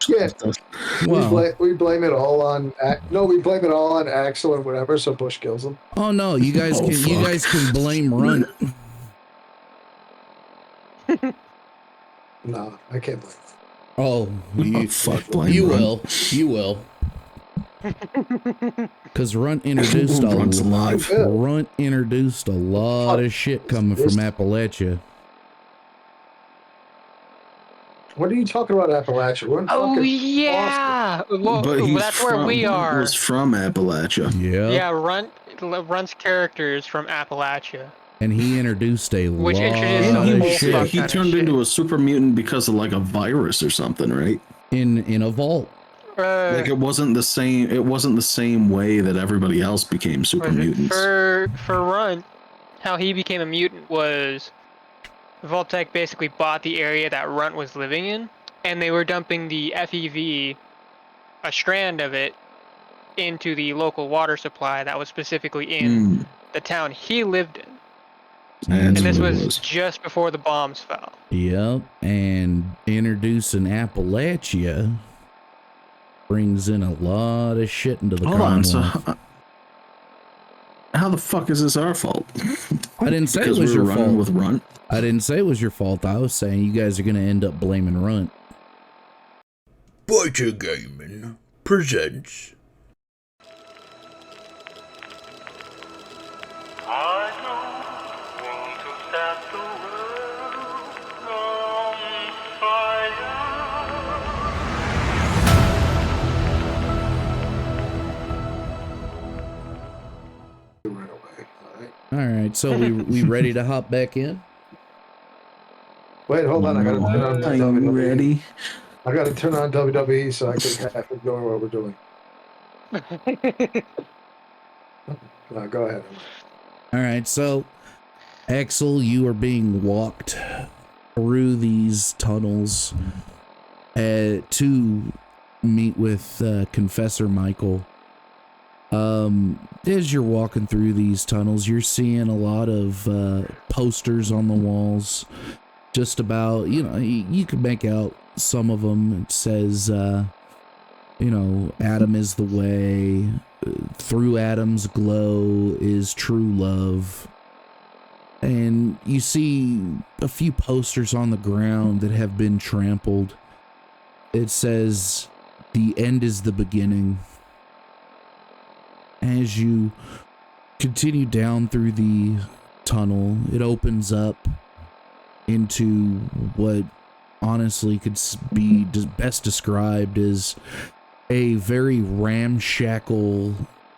Yeah, Well, we blame it all on we blame it all on Axel or whatever. So Bush kills him. oh no, you guys Oh, can you fuck. guys can blame Runt. No, I can't blame. Oh, you, fuck, blame you Runt. will, you will. Because Runt introduced Runt's alive. Runt introduced a lot of shit coming from Appalachia. What are you talking about, Appalachia? We're in Oh fucking yeah, well, But he's that's where we are. Was from Appalachia. Yeah. Yeah, Runt's character is from Appalachia. And he introduced a Which lot introduced of a whole shit fuck He ton of turned shit. into a super mutant because of like a virus or something, right? in a vault. Like it wasn't the same. It wasn't the same way that everybody else became super mutants. For Runt, how he became a mutant was Vault-Tec basically bought the area that Runt was living in, and they were dumping the FEV, a strand of it, into the local water supply that was specifically in the town he lived in. And this was just before the bombs fell. Yep, and introducing Appalachia brings in a lot of shit into the Commonwealth. So how the fuck is this our fault? I didn't say it was your fault. With Runt. I didn't say it was your fault. I was saying you guys are going to end up blaming Runt. B.A.T.R Gaming presents. I don't want to set the world on fire. All right, so we ready to hop back in? Wait, hold on. I gotta turn on Are you WWE. ready? I gotta turn on WWE so I can ignore what we're doing. Go ahead. All right, so Axel, you are being walked through these tunnels to meet with Confessor Michael. As you're walking through these tunnels, you're seeing a lot of posters on the walls. Just about, you can make out some of them. It says, Adam is the way. Through Adam's glow is true love. And you see a few posters on the ground that have been trampled. It says, the end is the beginning. As you continue down through the tunnel, it opens up into what honestly could be best described as a very ramshackle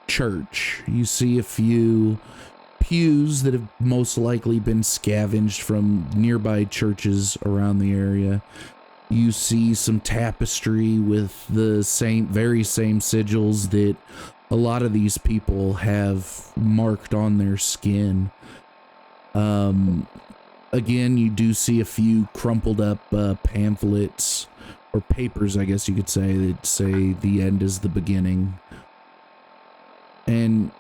church. You see a few pews that have most likely been scavenged from nearby churches around the area. You see some tapestry with the very same sigils that a lot of these people have marked on their skin. Again, you do see a few crumpled up pamphlets or papers, I guess you could say, that say the end is the beginning. And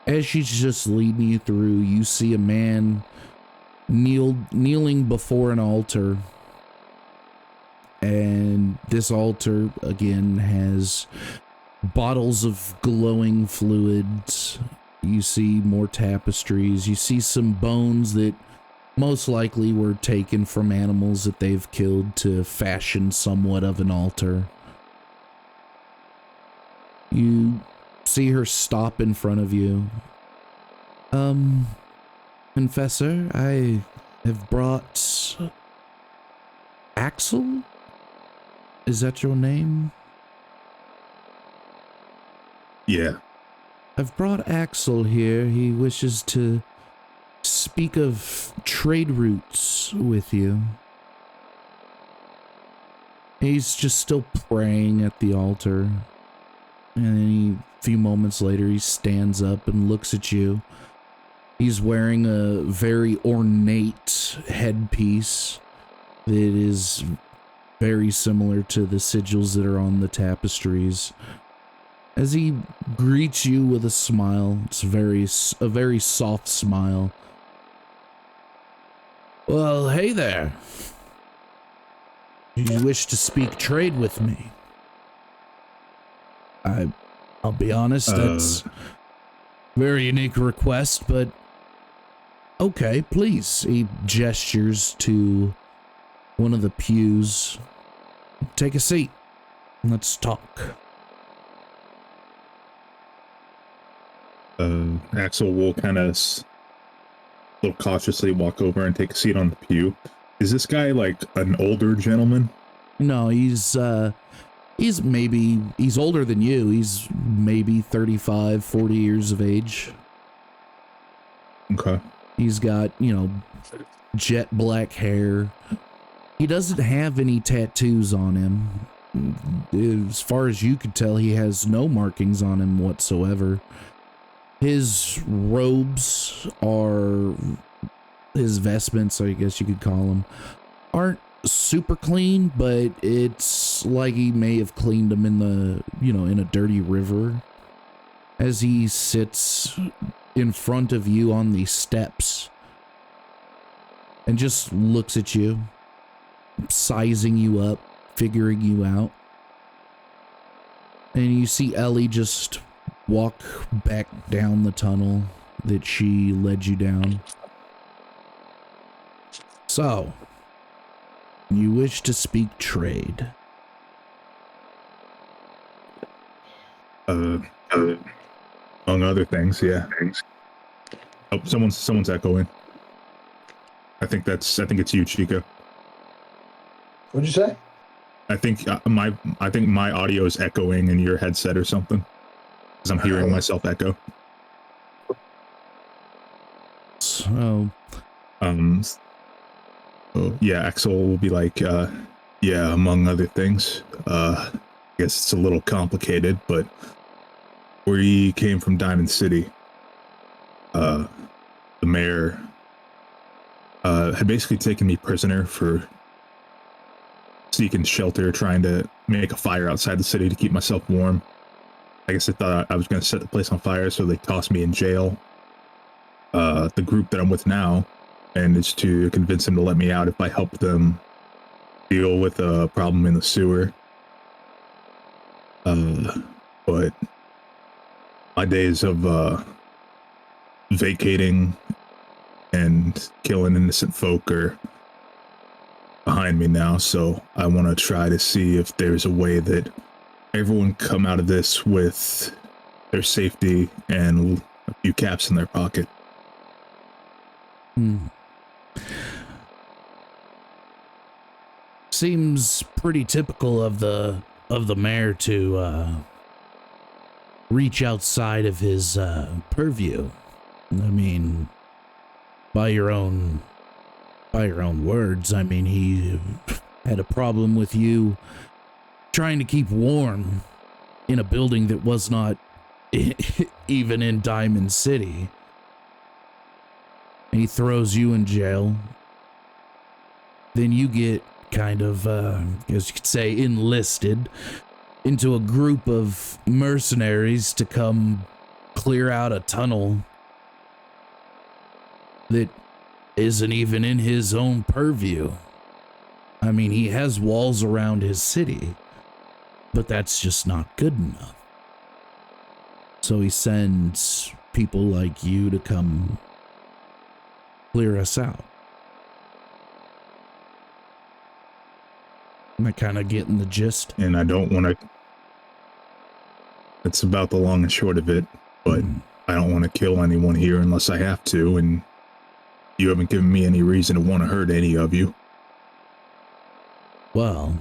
as she's just leading you through, you see a man kneeling before an altar. And this altar, again, has bottles of glowing fluids. You see more tapestries. You see some bones that most likely were taken from animals that they've killed to fashion somewhat of an altar. You see her stop in front of you. Confessor, I have brought Axel? Is that your name? Yeah. I've brought Axel here. He wishes to speak of trade routes with you. He's just still praying at the altar. And then a few moments later, he stands up and looks at you. He's wearing a very ornate headpiece that is very similar to the sigils that are on the tapestries. As he greets you with a smile, it's a very soft smile. Well, hey there. You wish to speak trade with me? I'll be honest, that's a very unique request, but okay, please. He gestures to one of the pews. Take a seat. Let's talk. Axel will kind of a little cautiously walk over and take a seat on the pew. Is this guy like an older gentleman? No, he's older than you. He's maybe 35, 40 years of age. Okay. He's got, jet black hair. He doesn't have any tattoos on him. As far as you could tell, he has no markings on him whatsoever. His robes his vestments, I guess you could call them, aren't super clean, but it's like he may have cleaned them in a dirty river. As he sits in front of you on the steps and just looks at you, sizing you up, figuring you out. And you see Ellie just walk back down the tunnel that she led you down. So, you wish to speak trade. Among other things, yeah. Oh, someone's echoing. I think it's you, Chico. What'd you say? I think my audio is echoing in your headset or something, because I'm hearing myself echo. So, yeah, Axel will be like, yeah, among other things. I guess it's a little complicated, but we came from Diamond City. The mayor had basically taken me prisoner for seeking shelter, trying to make a fire outside the city to keep myself warm. I guess they thought I was going to set the place on fire, so they tossed me in jail. The group that I'm with now, and it's to convince them to let me out if I help them deal with a problem in the sewer. But my days of vacating and killing innocent folk are behind me now, so I want to try to see if there's a way that everyone come out of this with their safety and a few caps in their pocket. Seems pretty typical of the mayor to reach outside of his purview. I mean, by your own words, I mean, he had a problem with you trying to keep warm in a building that was not even in Diamond City. He throws you in jail. Then you get kind of, as you could say, enlisted into a group of mercenaries to come clear out a tunnel that isn't even in his own purview. I mean, he has walls around his city, but that's just not good enough. So he sends people like you to come clear us out. Am I kind of getting the gist? And I don't want to... It's about the long and short of it, but I don't want to kill anyone here unless I have to, and you haven't given me any reason to want to hurt any of you. Well,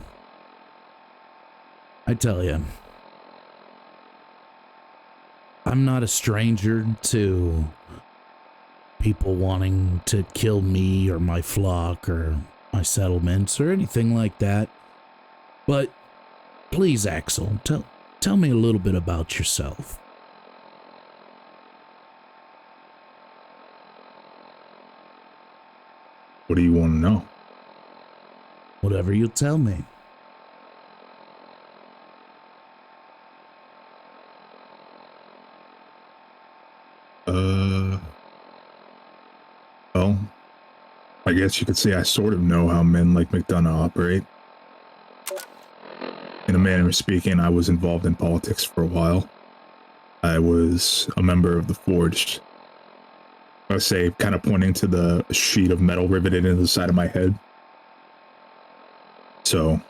I tell you, I'm not a stranger to people wanting to kill me or my flock or my settlements or anything like that. But please, Axel, tell me a little bit about yourself. What do you want to know? Whatever you tell me. Well, I guess you could say I sort of know how men like McDonough operate. in a manner of speaking, I was involved in politics for a while. I was a member of the Forged. I say, kind of pointing to the sheet of metal riveted into the side of my head. So,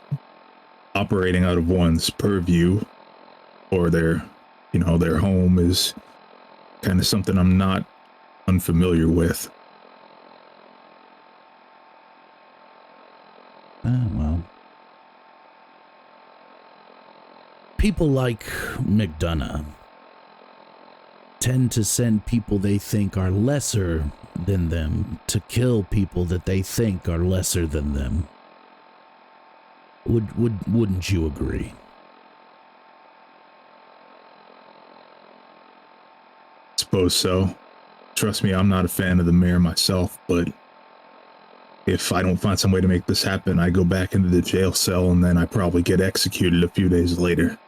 operating out of one's purview or their home is kind of something I'm not unfamiliar with. Well. People like McDonough tend to send people they think are lesser than them to kill people that they think are lesser than them. Wouldn't you agree? Suppose so. Trust me, I'm not a fan of the mayor myself, but if I don't find some way to make this happen, I go back into the jail cell and then I probably get executed a few days later.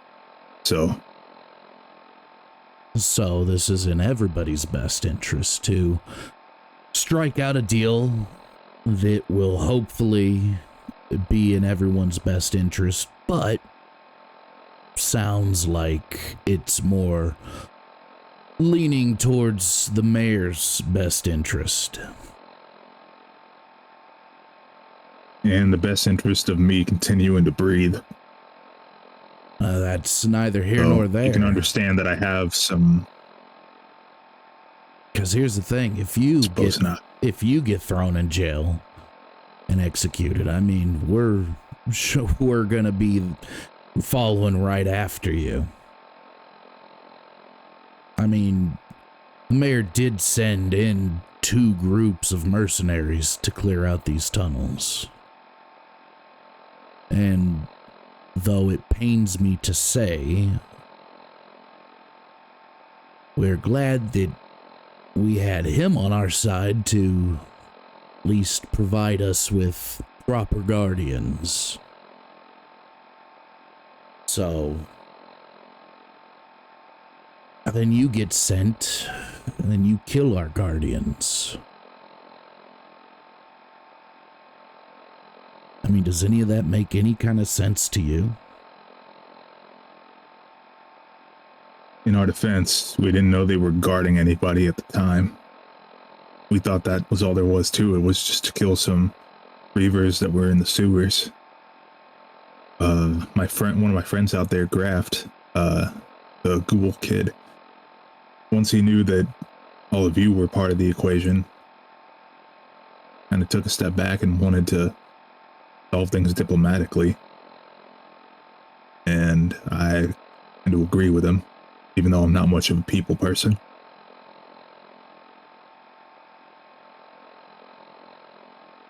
So this is in everybody's best interest to strike out a deal that will hopefully be in everyone's best interest, but sounds like it's more leaning towards the mayor's best interest. and the best interest of me continuing to breathe. That's neither here So nor there. you can understand that I have some. Because here's the thing: if you get thrown in jail and executed, I mean, we're gonna be following right after you. I mean, the mayor did send in 2 groups of mercenaries to clear out these tunnels. And though it pains me to say, we're glad that we had him on our side to at least provide us with proper guardians. So then you get sent, and then you kill our guardians. I mean, does any of that make any kind of sense to you? In our defense, we didn't know they were guarding anybody at the time. We thought that was all there was to it, was just to kill some reavers that were in the sewers. One of my friends out there, Graft, the Ghoul kid, once he knew that all of you were part of the equation, kind of took a step back and wanted to solve things diplomatically. And I kind of agree with him, even though I'm not much of a people person.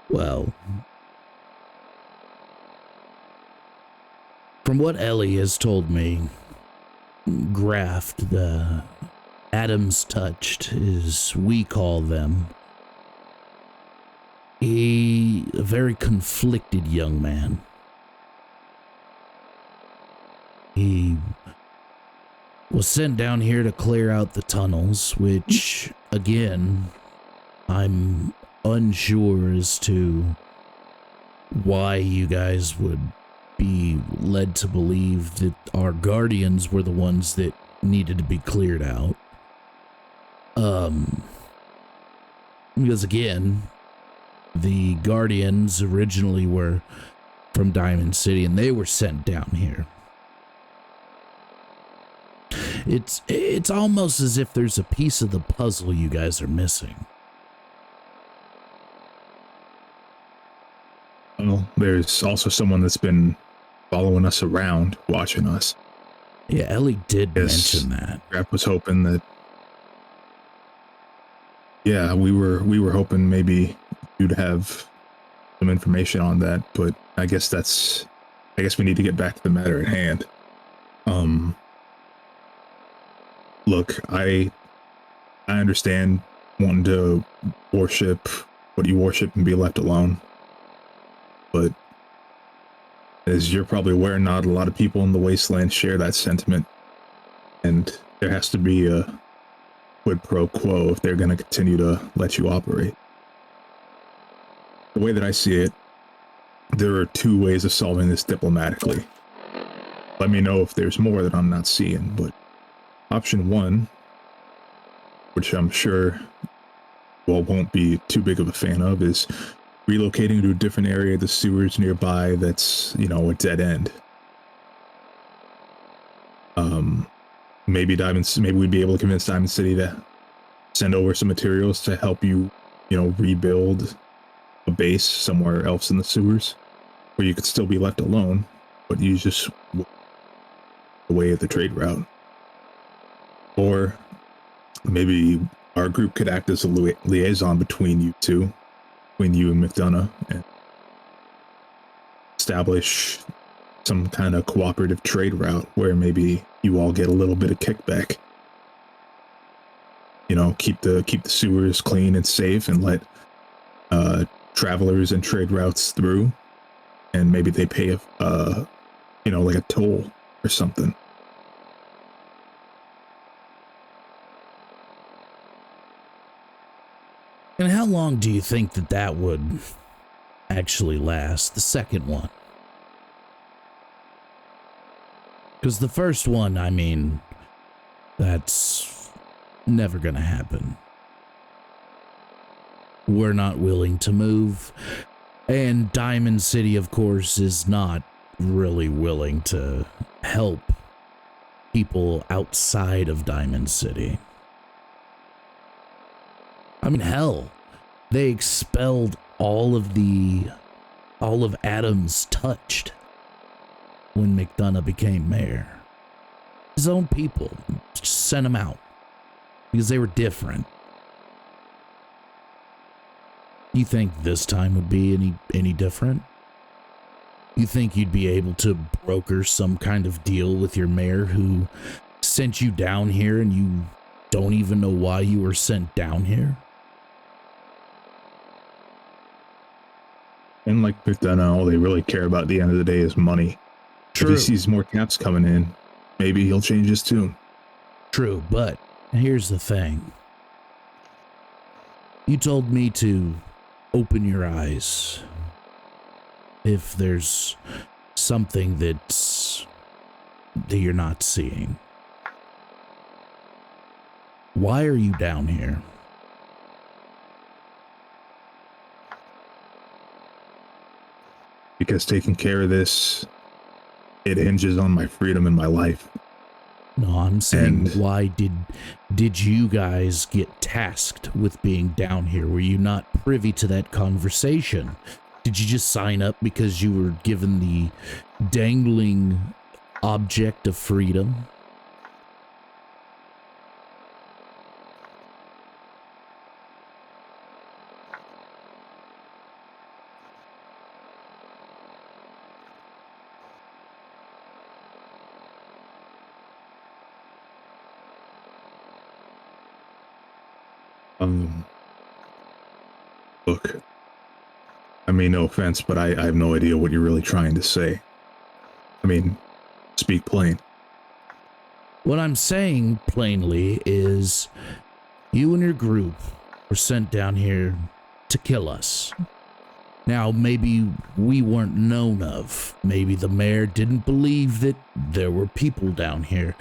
Well, from what Ellie has told me, Graft, the Atoms Touched, as we call them, a very conflicted young man. He was sent down here to clear out the tunnels, which, again, I'm unsure as to why you guys would be led to believe that our guardians were the ones that needed to be cleared out. Because again, the guardians originally were from Diamond City and they were sent down here. It's almost as if there's a piece of the puzzle you guys are missing. Well, there's also someone that's been following us around, watching us. Yeah, Ellie did Yes, mention that. Grap was hoping that. Yeah, we were hoping maybe you'd have some information on that, but I guess we need to get back to the matter at hand. Look, I understand wanting to worship what you worship and be left alone, but as you're probably aware, not a lot of people in the Wasteland share that sentiment, and there has to be a quid pro quo if they're going to continue to let you operate. The way that I see it, there are 2 ways of solving this diplomatically. let me know if there's more that I'm not seeing. But option one, which I'm sure won't be too big of a fan of, is relocating to a different area of the sewers nearby that's, you know, a dead end. Maybe we'd be able to convince Diamond City to send over some materials to help you, you know, rebuild a base somewhere else in the sewers, where you could still be left alone, but you just away at the trade route. Or maybe our group could act as a liaison between you two, between you and McDonough, and establish some kind of cooperative trade route where maybe you all get a little bit of kickback. You know, keep the sewers clean and safe, and let travelers and trade routes through, and maybe they pay a you know, like a toll or something. And how long do you think that would actually last, the second one? Because the first one, I mean, that's never gonna happen. We're not willing to move, and Diamond City, of course, is not really willing to help people outside of Diamond City. I mean, hell, they expelled all of Adam's touched when McDonough became mayor. His own people just sent him out because they were different. You think this time would be any different? You think you'd be able to broker some kind of deal with your mayor who sent you down here and you don't even know why you were sent down here? And like McDonough, all they really care about at the end of the day is money. True. If he sees more caps coming in, maybe he'll change his tune. True, but here's the thing. You told me to open your eyes if there's something that you're not seeing. Why are you down here? Because taking care of this, it hinges on my freedom in my life. No, I'm saying, And- why did you guys get tasked with being down here? Were you not privy to that conversation? Did you just sign up because you were given the dangling object of freedom? Look, I mean, no offense, but I have no idea what you're really trying to say. I mean, speak plain. What I'm saying plainly is you and your group were sent down here to kill us. Now, maybe we weren't known of. Maybe the mayor didn't believe that there were people down here.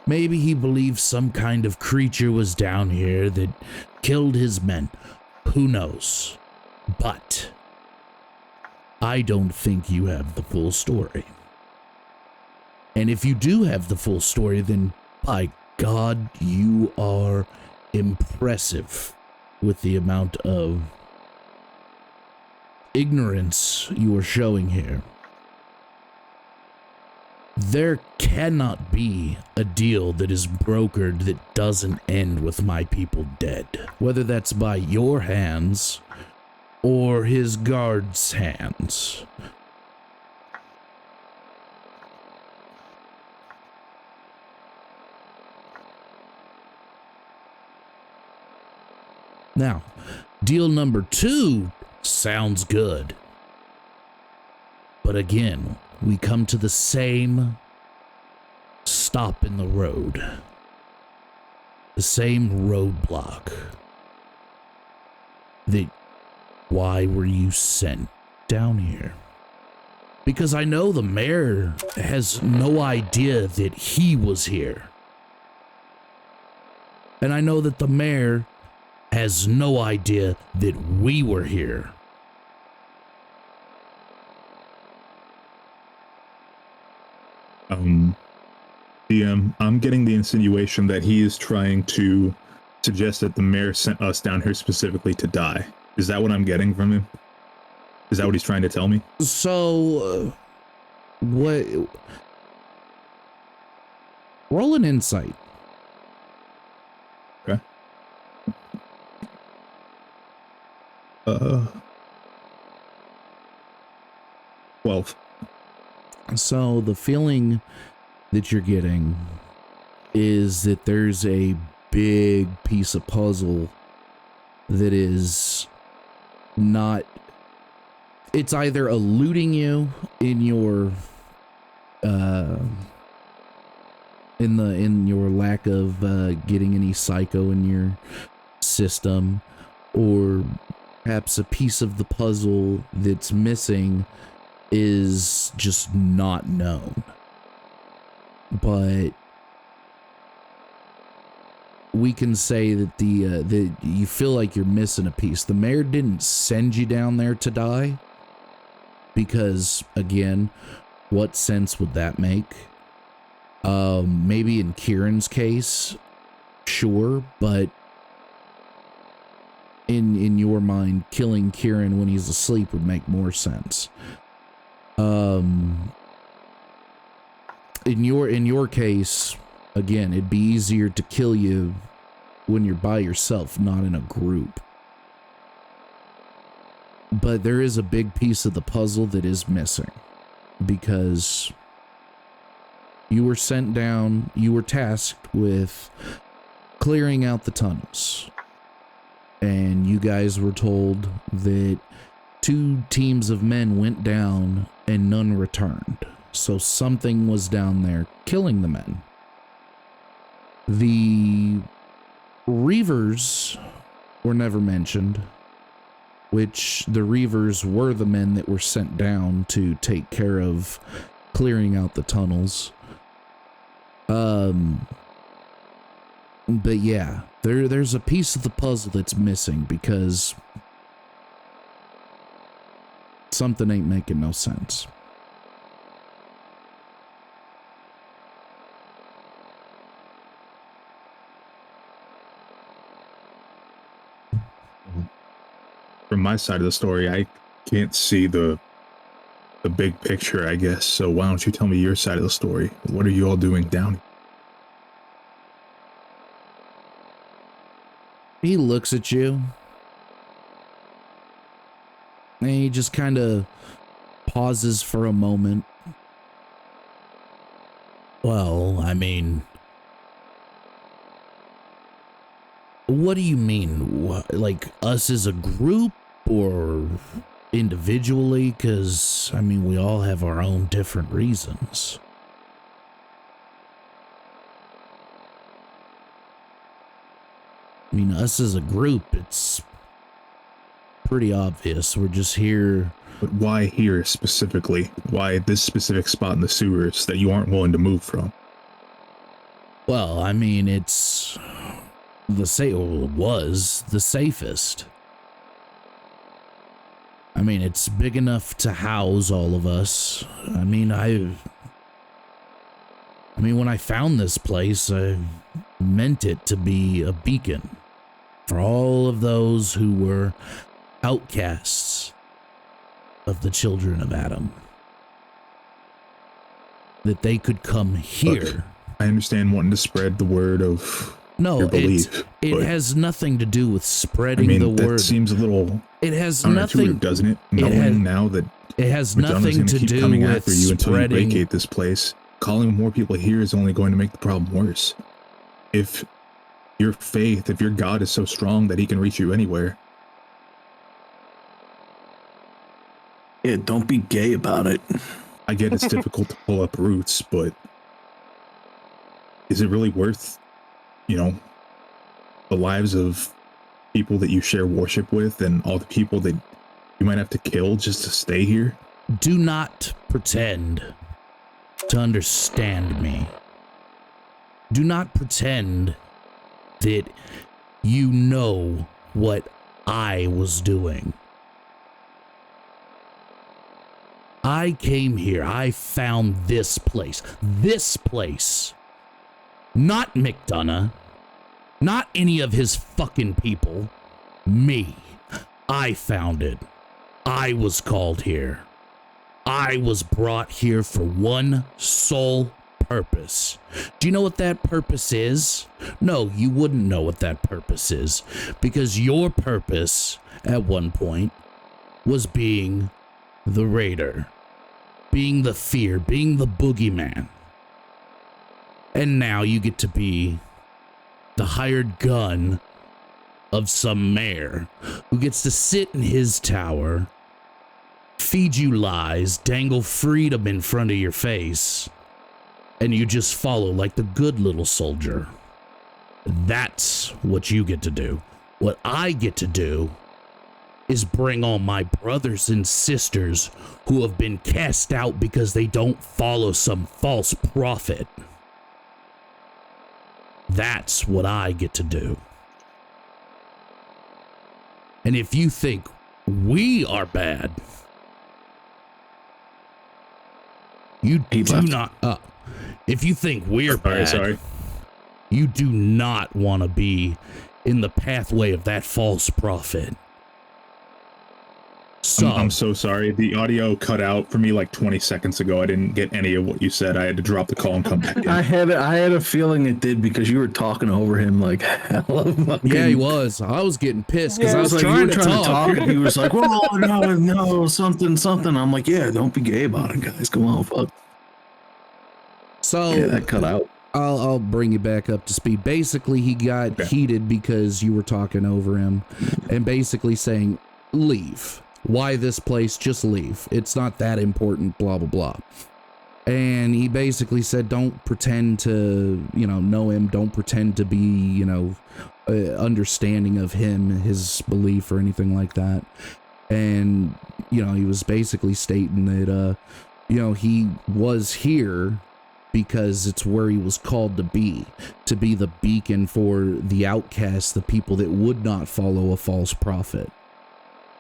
Maybe he believed some kind of creature was down here that killed his men. Who knows? But I don't think you have the full story. And if you do have the full story, then by God, you are impressive with the amount of ignorance you are showing here. There cannot be a deal that is brokered that doesn't end with my people dead, whether that's by your hands or his guards' hands. Now, deal number 2 sounds good. But again, we come to the same stop in the road. The same roadblock. Why were you sent down here? Because I know the mayor has no idea that he was here. And I know that the mayor has no idea that we were here. DM, I'm getting the insinuation that he is trying to suggest that the mayor sent us down here specifically to die. Is that what I'm getting from him? Is that what he's trying to tell me? So, what? Roll an insight. Okay. 12. So the feeling that you're getting is that there's a big piece of puzzle that is not, it's either eluding you in your in your lack of getting any psycho in your system, or perhaps a piece of the puzzle that's missing is just not known. But we can say that that you feel like you're missing a piece. The mayor didn't send you down there to die, because again, what sense would that make? Maybe in Kieran's case, sure, but in your mind, killing Kieran when he's asleep would make more sense. In your case, again, it'd be easier to kill you when you're by yourself, not in a group. But there is a big piece of the puzzle that is missing, because you were sent down, you were tasked with clearing out the tunnels. And you guys were told that 2 teams of men went down and none returned. So something was down there killing the men. The Reavers were never mentioned, which the Reavers were the men that were sent down to take care of clearing out the tunnels. But yeah, there's a piece of the puzzle that's missing, because something ain't making no sense. From my side of the story, I can't see the big picture, I guess. So why don't you tell me your side of the story? What are you all doing down here? He looks at you, and he just kind of pauses for a moment. Well, I mean, what do you mean? Like, us as a group or individually? Because, I mean, we all have our own different reasons. I mean, us as a group, it's pretty obvious. We're just here. But why here specifically? Why this specific spot in the sewers that you aren't willing to move from? Well, I mean, it's it was the safest. I mean, it's big enough to house all of us. I mean, when I found this place, I meant it to be a beacon for all of those who were outcasts of the children of Adam. That they could come here. Look, I understand wanting to spread the word of no, your belief. It has nothing to do with spreading the word. That seems a little it has counterintuitive, nothing, doesn't it? Knowing now that it has McDonough's nothing to keep do coming with after you until you spreading. vacate this place. Calling more people here is only going to make the problem worse. If your faith, if your God is so strong that he can reach you anywhere. Yeah, don't be gay about it. I get it's difficult to pull up roots, but is it really worth, the lives of people that you share worship with and all the people that you might have to kill just to stay here? Do not pretend to understand me. Do not pretend that you know what I was doing. I came here. I found this place. This place. Not McDonough. Not any of his fucking people. Me. I found it. I was called here. I was brought here for one sole purpose. Do you know what that purpose is? No, you wouldn't know what that purpose is, because your purpose at one point was being the raider, being the fear, being the boogeyman. And now you get to be the hired gun of some mayor who gets to sit in his tower, feed you lies, dangle freedom in front of your face, and you just follow like the good little soldier. That's what you get to do. What I get to do is bring all my brothers and sisters who have been cast out because they don't follow some false prophet. That's what I get to do. And if you think we are bad, you He do left. not. If you think we're bad, Sorry. you do not want to be in the pathway of that false prophet. So, I'm so sorry. The audio cut out for me like 20 seconds ago. I didn't get any of what you said. I had to drop the call and come back in. I had a feeling it did because you were talking over him like hell. yeah, he was. I was getting pissed because Yeah, I was like, you trying were to talk. and he was like, "Oh no, something." I'm like, "Yeah, don't be gay about it, guys. Come on, fuck." So Yeah, that cut out. I'll bring you back up to speed. Basically, he got heated because you were talking over him and basically saying, leave. Why this place? Just leave. It's not that important, blah, blah, blah. And he basically said, don't pretend to, know him. Don't pretend to be, understanding of him, his belief or anything like that. And, he was basically stating that, he was here because it's where he was called to be the beacon for the outcasts, the people that would not follow a false prophet.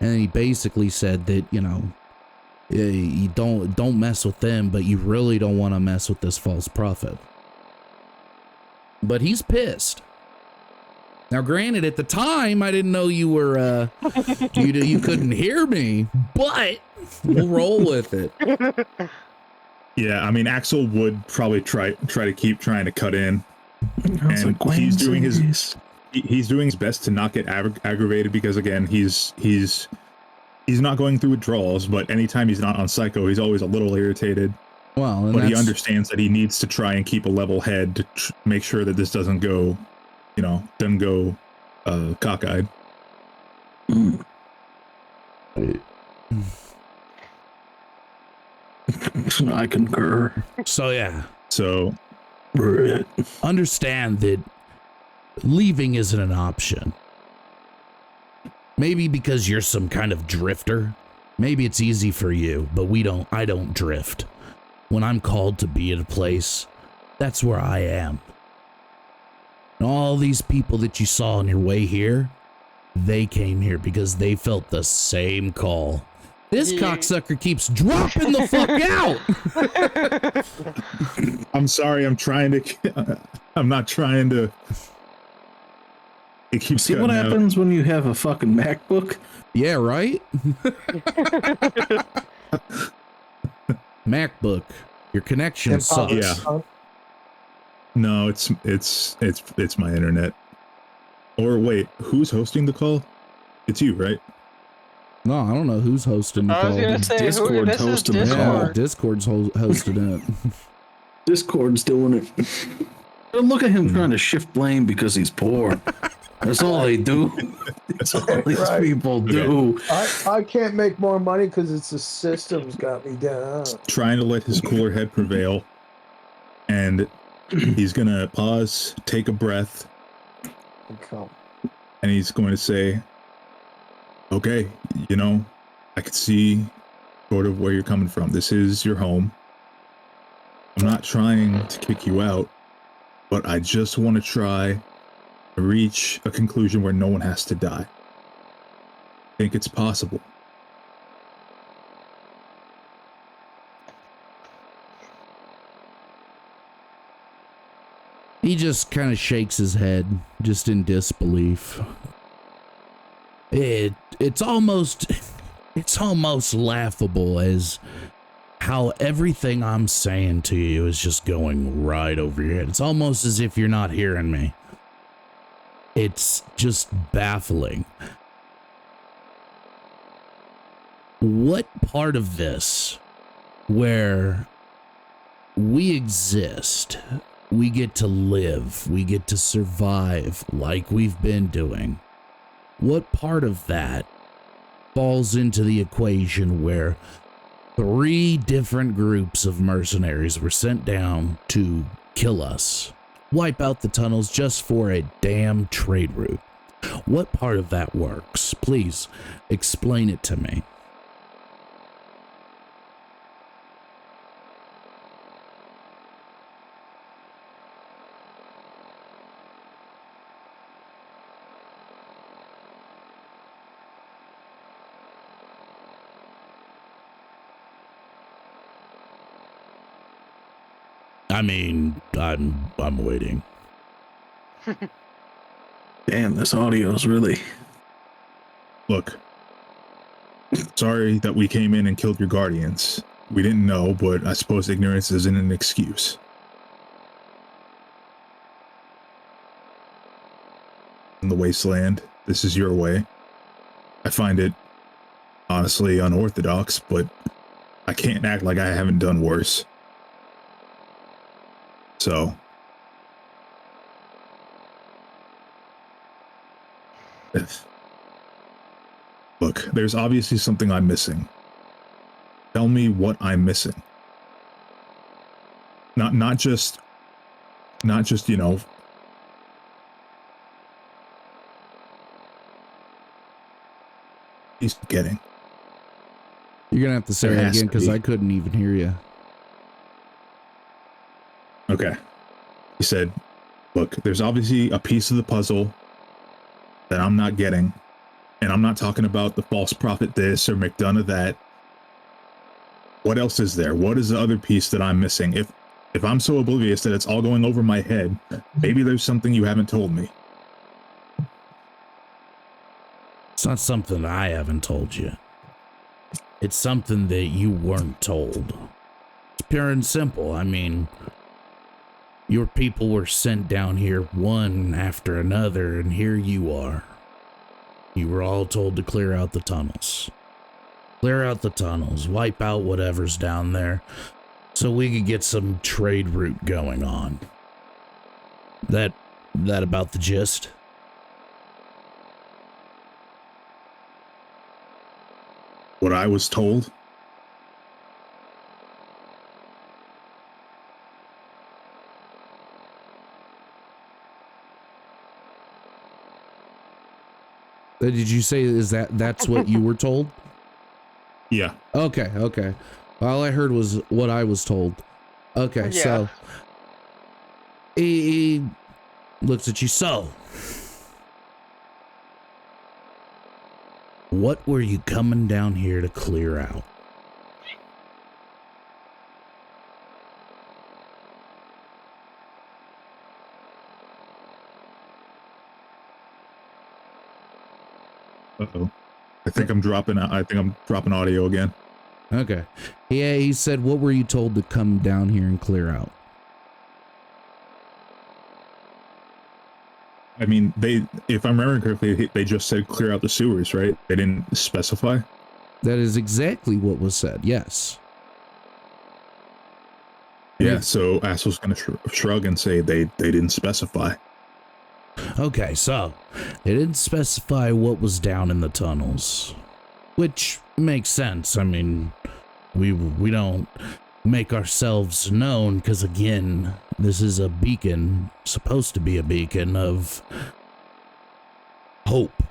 And he basically said that, you don't mess with them, but you really don't want to mess with this false prophet. But he's pissed. Now, granted, at the time, I didn't know you were, you couldn't hear me, but we'll roll with it. Yeah, I mean, Axel would probably try to keep trying to cut in, And and he's doing his best to not get aggravated because again, he's not going through withdrawals, but anytime he's not on psycho, he's always a little irritated. Well, but he understands that he needs to try and keep a level head to make sure that this doesn't go, cockeyed. I concur. So, yeah. So, Understand that leaving isn't an option. Maybe because you're some kind of drifter. Maybe it's easy for you, but I don't drift. When I'm called to be at a place, that's where I am. And all these people that you saw on your way here, they came here because they felt the same call. This cocksucker keeps dropping the fuck out. I'm sorry. I'm not trying to. It keeps See what cutting out. happens when you have a fucking MacBook? Yeah, right? MacBook, your connection sucks. Yeah. No, it's my internet. Or wait, who's hosting the call? It's you, right? No, I don't know who's hosting the I was call. gonna say, Discord this is hosting the Discord. call. Yeah, Discord's hosting it. Discord's doing it. But look at him trying to shift blame because he's poor. That's all they do. That's all these Right. people do. I can't make more money because it's the system's got me down. Trying to let his cooler head prevail. And he's going to pause, take a breath, Come. and he's going to say, okay, I could see sort of where you're coming from. This is your home. I'm not trying to kick you out, but I just want to try to reach a conclusion where no one has to die. I think it's possible. He just kind of shakes his head, just in disbelief. It's almost laughable as how everything I'm saying to you is just going right over your head. It's almost as if you're not hearing me. It's just baffling. What part of this where we exist, we get to live, we get to survive like we've been doing, what part of that falls into the equation where 3 different groups of mercenaries were sent down to kill us, wipe out the tunnels just for a damn trade route? What part of that works? Please explain it to me. I mean, I'm waiting. Damn, this audio is really. Look, sorry that we came in and killed your guardians. We didn't know, but I suppose ignorance isn't an excuse. In the wasteland, this is your way. I find it honestly unorthodox, but I can't act like I haven't done worse. So, look, there's obviously something I'm missing. Tell me what I'm missing. Not just, you know. He's getting. You're gonna have to say There that has again to because be. I couldn't even hear you. Okay. He said, look, there's obviously a piece of the puzzle that I'm not getting. And I'm not talking about the false prophet this or McDonough that. What else is there? What is the other piece that I'm missing? If I'm so oblivious that it's all going over my head, maybe there's something you haven't told me. It's not something I haven't told you. It's something that you weren't told. It's pure and simple. I mean, your people were sent down here one after another, and here you are. You were all told to clear out the tunnels. Clear out the tunnels, wipe out whatever's down there, so we could get some trade route going on. That about the gist? What I was told? Did you say that's what you were told? Yeah. Okay. All I heard was what I was told. Okay, Yeah. so he looks at you. So, what were you coming down here to clear out? Uh-oh. I think I'm dropping audio again. Okay. Yeah, he said, what were you told to come down here and clear out? I mean, if I'm remembering correctly, they just said clear out the sewers, right? They didn't specify. That is exactly what was said, yes. Yeah, so Axel's going to shrug and say they didn't specify. Okay, so they didn't specify what was down in the tunnels, which makes sense. I mean, we don't make ourselves known because, again, this is a beacon, supposed to be a beacon of hope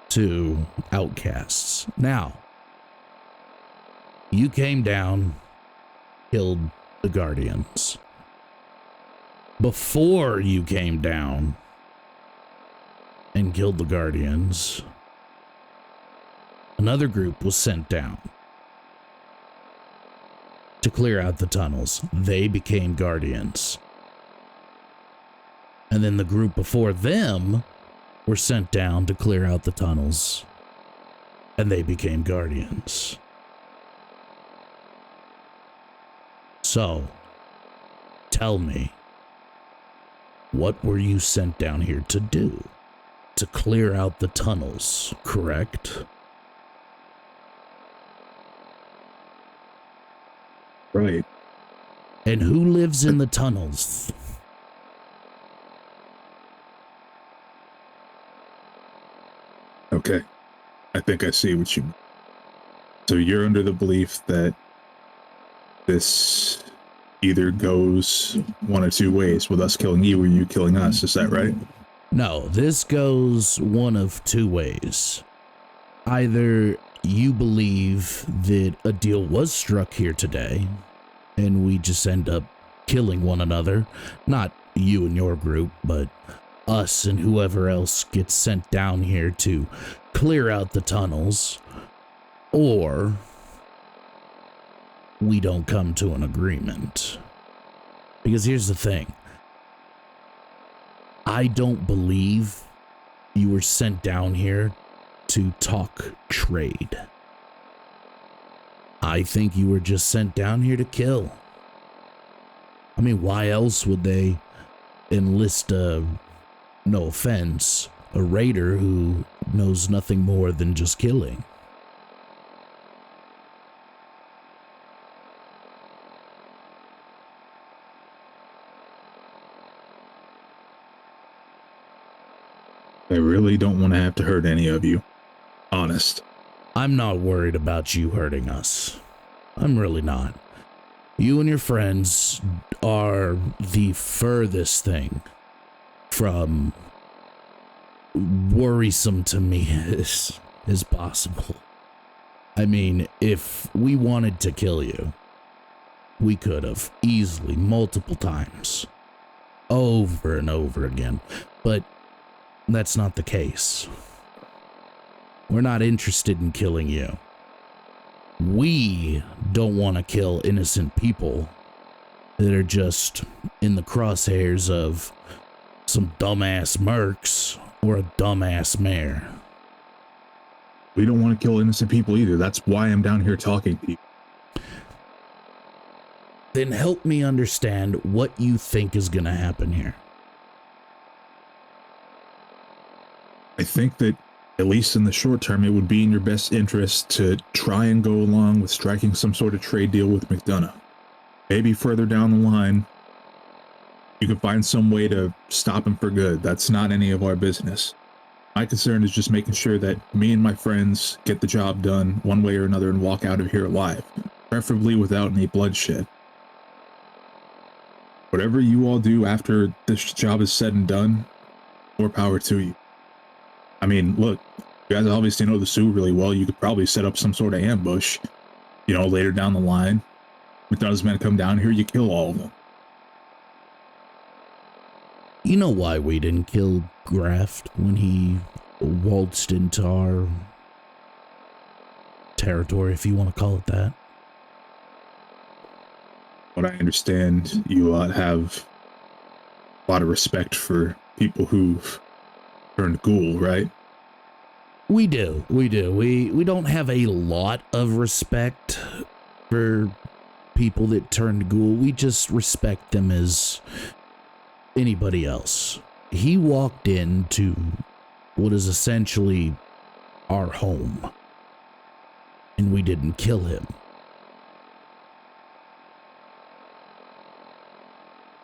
to outcasts. Now, You came down, killed the Guardians. Before you came down and killed the Guardians, another group was sent down to clear out the tunnels. They became Guardians. And then the group before them were sent down to clear out the tunnels, and they became Guardians. So, tell me, what were you sent down here to do? To clear out the tunnels, correct? Right. And who lives in the tunnels? Okay. I think I see what you mean. So you're under the belief that this either goes one of two ways, with us killing you or you killing us. Is that right? No, this goes one of two ways. Either you believe that a deal was struck here today, and we just end up killing one another. Not you and your group, but us and whoever else gets sent down here to clear out the tunnels. Or we don't come to an agreement. Because here's the thing. I don't believe you were sent down here to talk trade. I think you were just sent down here to kill. I mean, why else would they enlist no offense, a raider who knows nothing more than just killing? I really don't want to have to hurt any of you. Honest. I'm not worried about you hurting us. I'm really not. You and your friends are the furthest thing from worrisome to me as possible. I mean, if we wanted to kill you, we could have easily, multiple times, over and over again, but that's not the case. We're not interested in killing you. We don't want to kill innocent people that are just in the crosshairs of some dumbass mercs or a dumbass mayor. We don't want to kill innocent people either. That's why I'm down here talking to you. Then help me understand what you think is going to happen here. I think that, at least in the short term, it would be in your best interest to try and go along with striking some sort of trade deal with McDonough. Maybe further down the line, you could find some way to stop him for good. That's not any of our business. My concern is just making sure that me and my friends get the job done one way or another and walk out of here alive, preferably without any bloodshed. Whatever you all do after this job is said and done, more power to you. I mean, look, you guys obviously know the Sioux really well. You could probably set up some sort of ambush, later down the line. McDonough's men come down here, you kill all of them. You know why we didn't kill Graft when he waltzed into our territory, if you want to call it that? What I understand, you have a lot of respect for people who've turned ghoul, right? We do. We don't have a lot of respect for people that turned ghoul. We just respect them as anybody else. He walked into what is essentially our home, and we didn't kill him.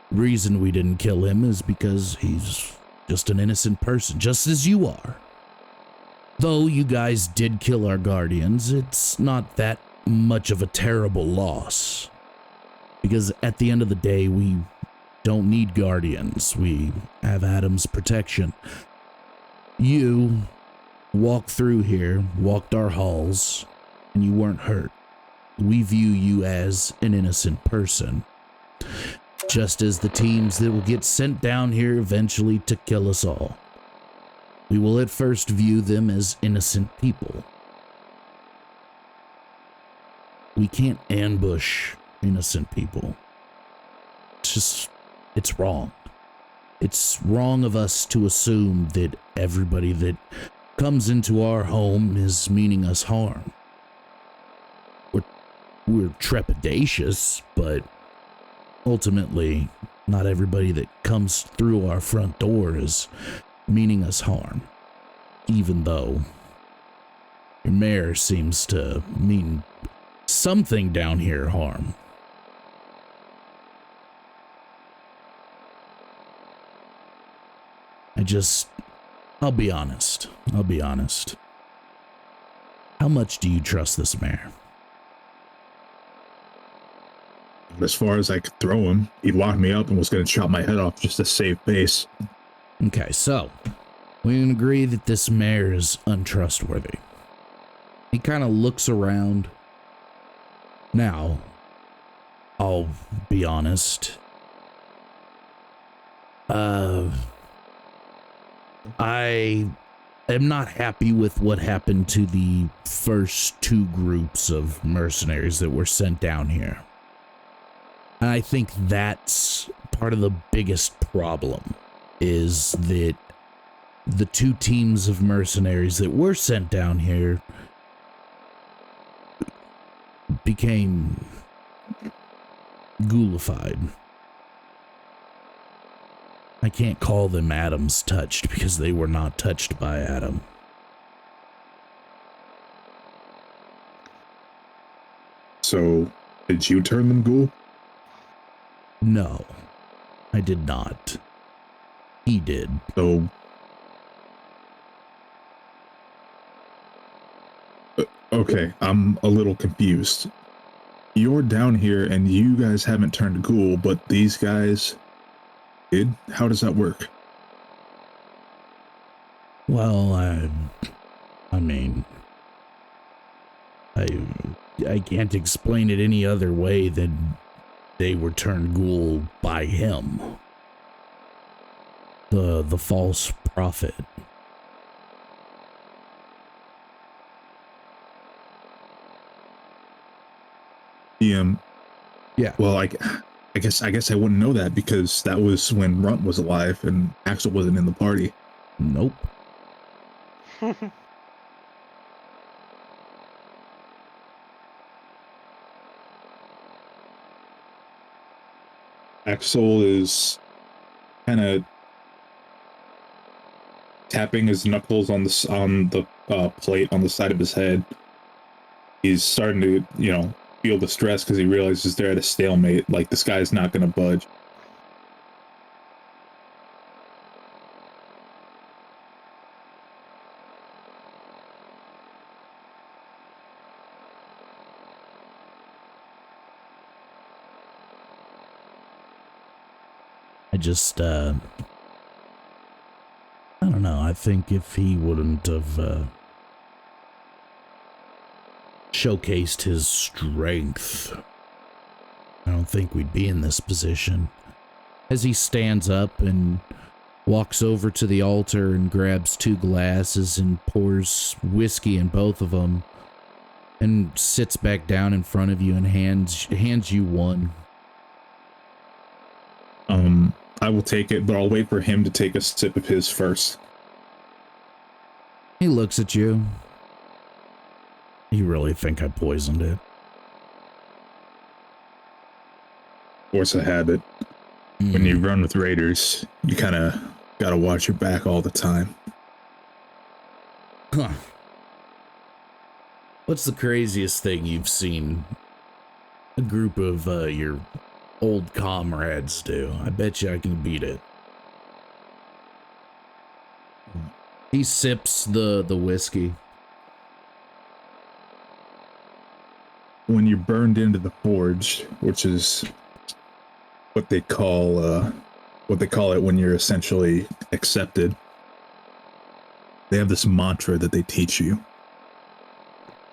Reason we didn't kill him is because he's just an innocent person, just as you are. Though you guys did kill our guardians, it's not that much of a terrible loss. Because at the end of the day, we don't need guardians. We have Adam's protection. You walked through here, walked our halls, and you weren't hurt. we view you as an innocent person, just as the teams that will get sent down here eventually to kill us all. We will at first view them as innocent people. We can't ambush innocent people. It's wrong. It's wrong of us to assume that everybody that comes into our home is meaning us harm. We're trepidatious, but ultimately, not everybody that comes through our front door is meaning us harm. Even though your mayor seems to mean something down here harm. I'll be honest. How much do you trust this mayor? As far as I could throw him, he locked me up and was going to chop my head off just to save face. Okay, so we can agree that this mayor is untrustworthy. He kind of looks around. Now, I'll be honest. I am not happy with what happened to the first two groups of mercenaries that were sent down here. And I think that's part of the biggest problem, is that the two teams of mercenaries that were sent down here became ghoulified. I can't call them Adam's touched because they were not touched by Adam. So, did you turn them ghoul? No, I did not. He did. So, okay, I'm a little confused. You're down here and you guys haven't turned ghoul, but these guys did? How does that work? Well, I mean, I can't explain it any other way than they were turned ghoul by him. The false prophet. Yeah. Well, I guess I wouldn't know that because that was when Runt was alive and Axel wasn't in the party. Nope. Axel is kind of tapping his knuckles on the plate on the side of his head. He's starting to, feel the stress because he realizes they're at a stalemate. Like, this guy's not going to budge. I don't know. I think if he wouldn't have showcased his strength, I don't think we'd be in this position. As he stands up and walks over to the altar and grabs 2 glasses and pours whiskey in both of them and sits back down in front of you and hands you one. I will take it, but I'll wait for him to take a sip of his first. He looks at you. You really think I poisoned it? Force of habit. When you run with raiders, you kind of gotta watch your back all the time. Huh. What's the craziest thing you've seen a group of your old comrades do? I bet you I can beat it. He sips the whiskey. When you're burned into the forge, which is what they call it when you're essentially accepted, they have this mantra that they teach you.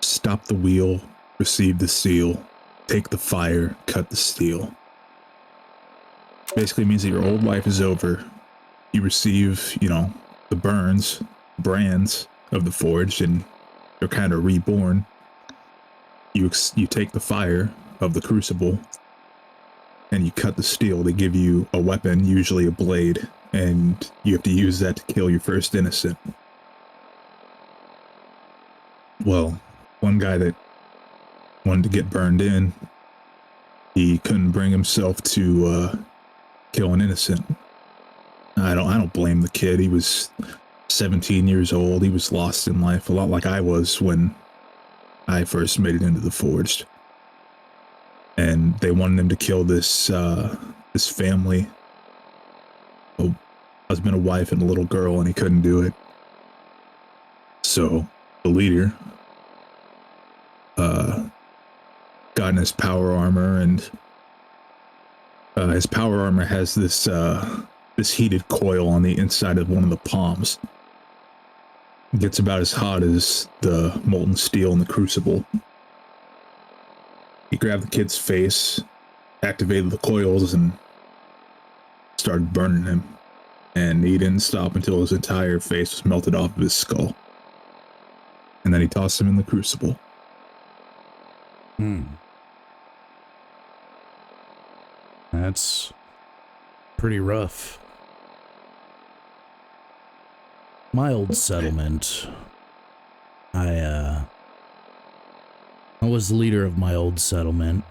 Stop the wheel, receive the seal, take the fire, cut the steel. Basically means that your old life is over. You receive, the brands of the forged, and they're kind of reborn. You take the fire of the crucible, and you cut the steel. They give you a weapon, usually a blade, and you have to use that to kill your first innocent. Well, one guy that wanted to get burned in, he couldn't bring himself to kill an innocent. I don't blame the kid. He was 17 years old. He was lost in life, a lot like I was when I first made it into the Forged. And they wanted him to kill this family, a husband, a wife, and a little girl, and he couldn't do it. So the leader got in his power armor, and his power armor has this heated coil on the inside of one of the palms. It gets about as hot as the molten steel in the crucible. He grabbed the kid's face, activated the coils, and started burning him. And he didn't stop until his entire face was melted off of his skull. And then he tossed him in the crucible. That's pretty rough. My old settlement, I was the leader of my old settlement,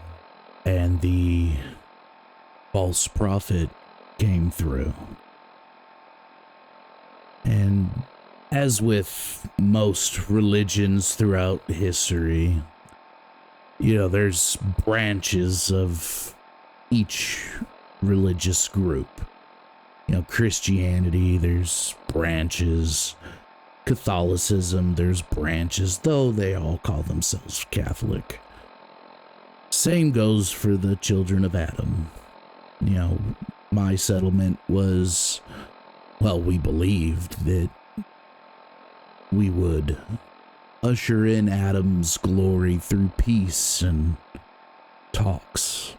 and the false prophet came through. And as with most religions throughout history, there's branches of each religious group. Christianity, there's branches. Catholicism, there's branches, though they all call themselves Catholic. Same goes for the children of Adam. My settlement was, we believed that we would usher in Adam's glory through peace and talks.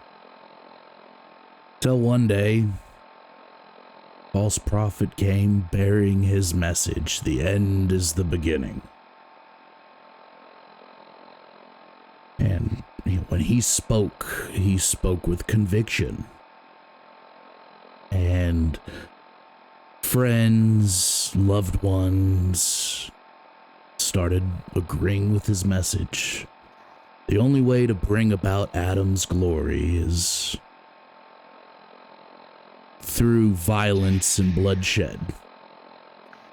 Till one day, false prophet came bearing his message. The end is the beginning. And when he spoke with conviction. And friends, loved ones started agreeing with his message. The only way to bring about Adam's glory is through violence and bloodshed.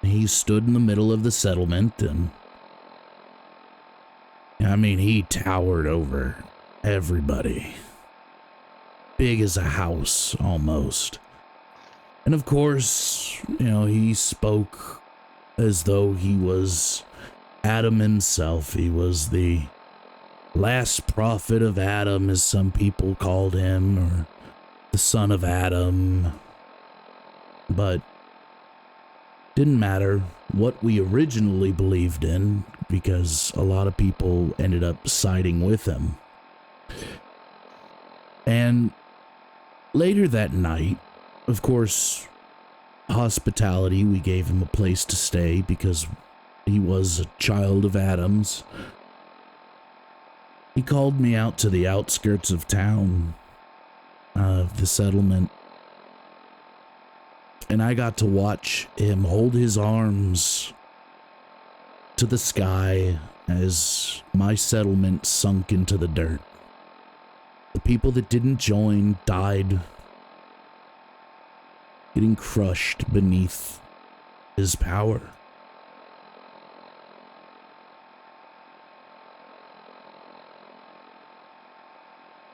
He stood in the middle of the settlement, and he towered over everybody. Big as a house, almost. And of course, he spoke as though he was Adam himself. He was the last prophet of Adam, as some people called him, or the son of Adam. But didn't matter what we originally believed in, because a lot of people ended up siding with him. And later that night, of course, hospitality, we gave him a place to stay because he was a child of Adam's. He called me out to the outskirts of town, of the settlement, and I got to watch him hold his arms to the sky as my settlement sunk into the dirt. The people that didn't join died, getting crushed beneath his power.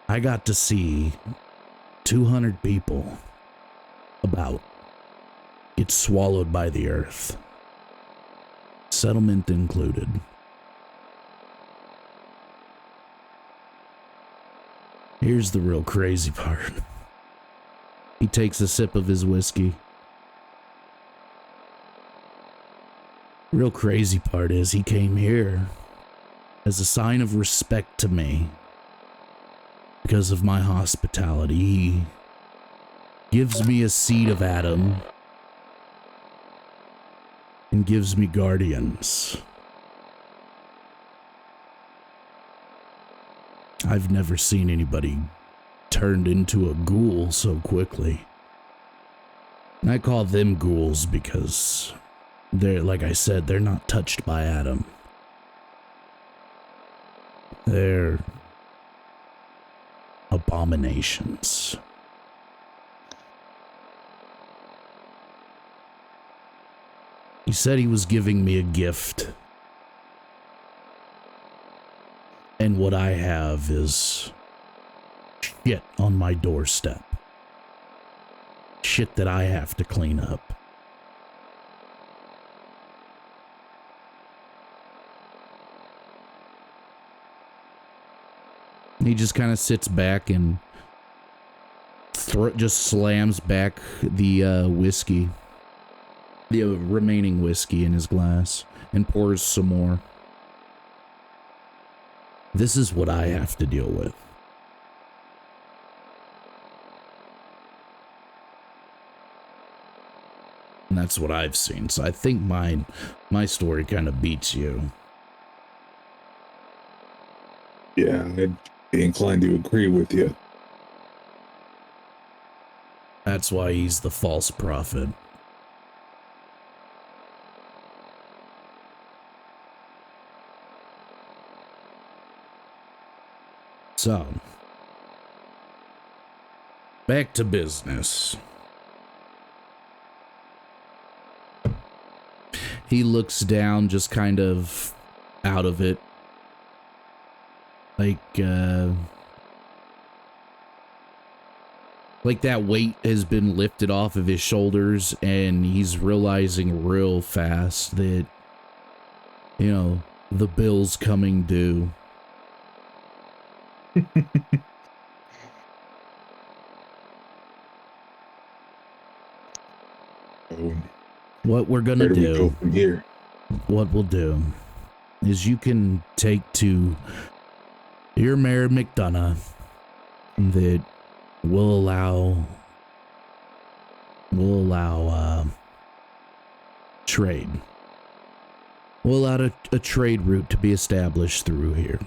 I got to see 200 people about get swallowed by the earth, settlement included. Here's the real crazy part. He takes a sip of his whiskey. Real crazy part is he came here as a sign of respect to me, because of my hospitality, he gives me a seed of Adam and gives me guardians. I've never seen anybody turned into a ghoul so quickly. And I call them ghouls because they're, like I said, they're not touched by Adam. They're abominations. He said he was giving me a gift. And what I have is shit on my doorstep. Shit that I have to clean up. He just kind of sits back and just slams back the whiskey, the remaining whiskey in his glass, and pours some more. This is what I have to deal with. And that's what I've seen. So I think my story kind of beats you. Yeah, I'd be inclined to agree with you. That's why he's the false prophet. So, back to business. He looks down, just kind of out of it. Like that weight has been lifted off of his shoulders, and he's realizing real fast that, you know, the bill's coming due. What we're gonna Where do we go do, from here? what we'll do, is you can take to your Mayor McDonough that will allow trade. We'll allow a trade route to be established through here.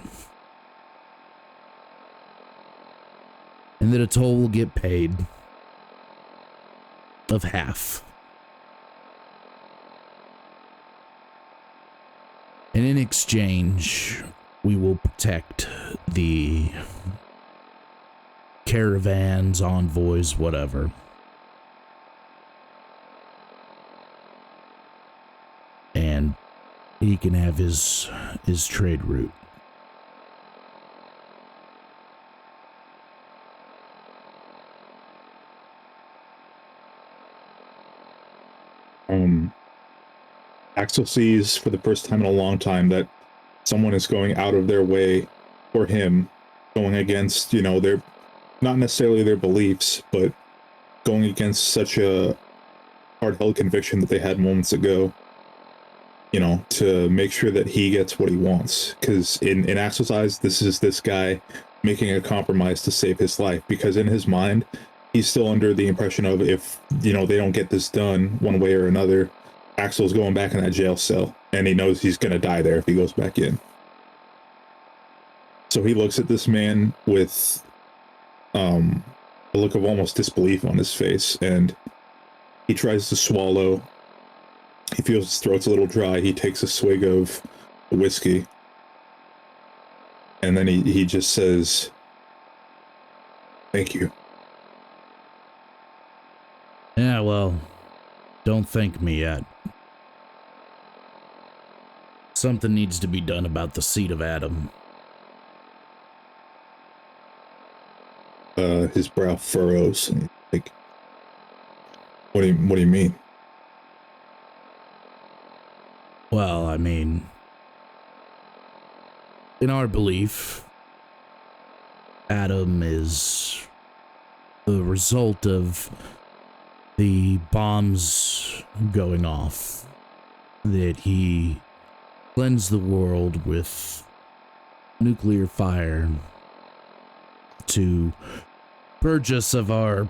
And that a toll will get paid of half. And in exchange, we will protect the caravans, envoys, whatever. And he can have his trade route. Axel sees for the first time in a long time that someone is going out of their way for him, going against, you know, their, not necessarily their beliefs, but going against such a hard-held conviction that they had moments ago, you know, to make sure that he gets what he wants. Because in Axel's eyes, this is this guy making a compromise to save his life, because in his mind, he's still under the impression of, if, you know, they don't get this done one way or another, Axel's going back in that jail cell, and he knows he's going to die there if he goes back in. So he looks at this man with a look of almost disbelief on his face, and he tries to swallow. He feels his throat's a little dry. He takes a swig of whiskey, and then he just says, "Thank you." Yeah, well, don't thank me yet. Something needs to be done about the seed of Adam. His brow furrows. Like, what do you mean? Well, I mean, in our belief, Adam is the result of the bombs going off, that he cleansed the world with nuclear fire to purge us of our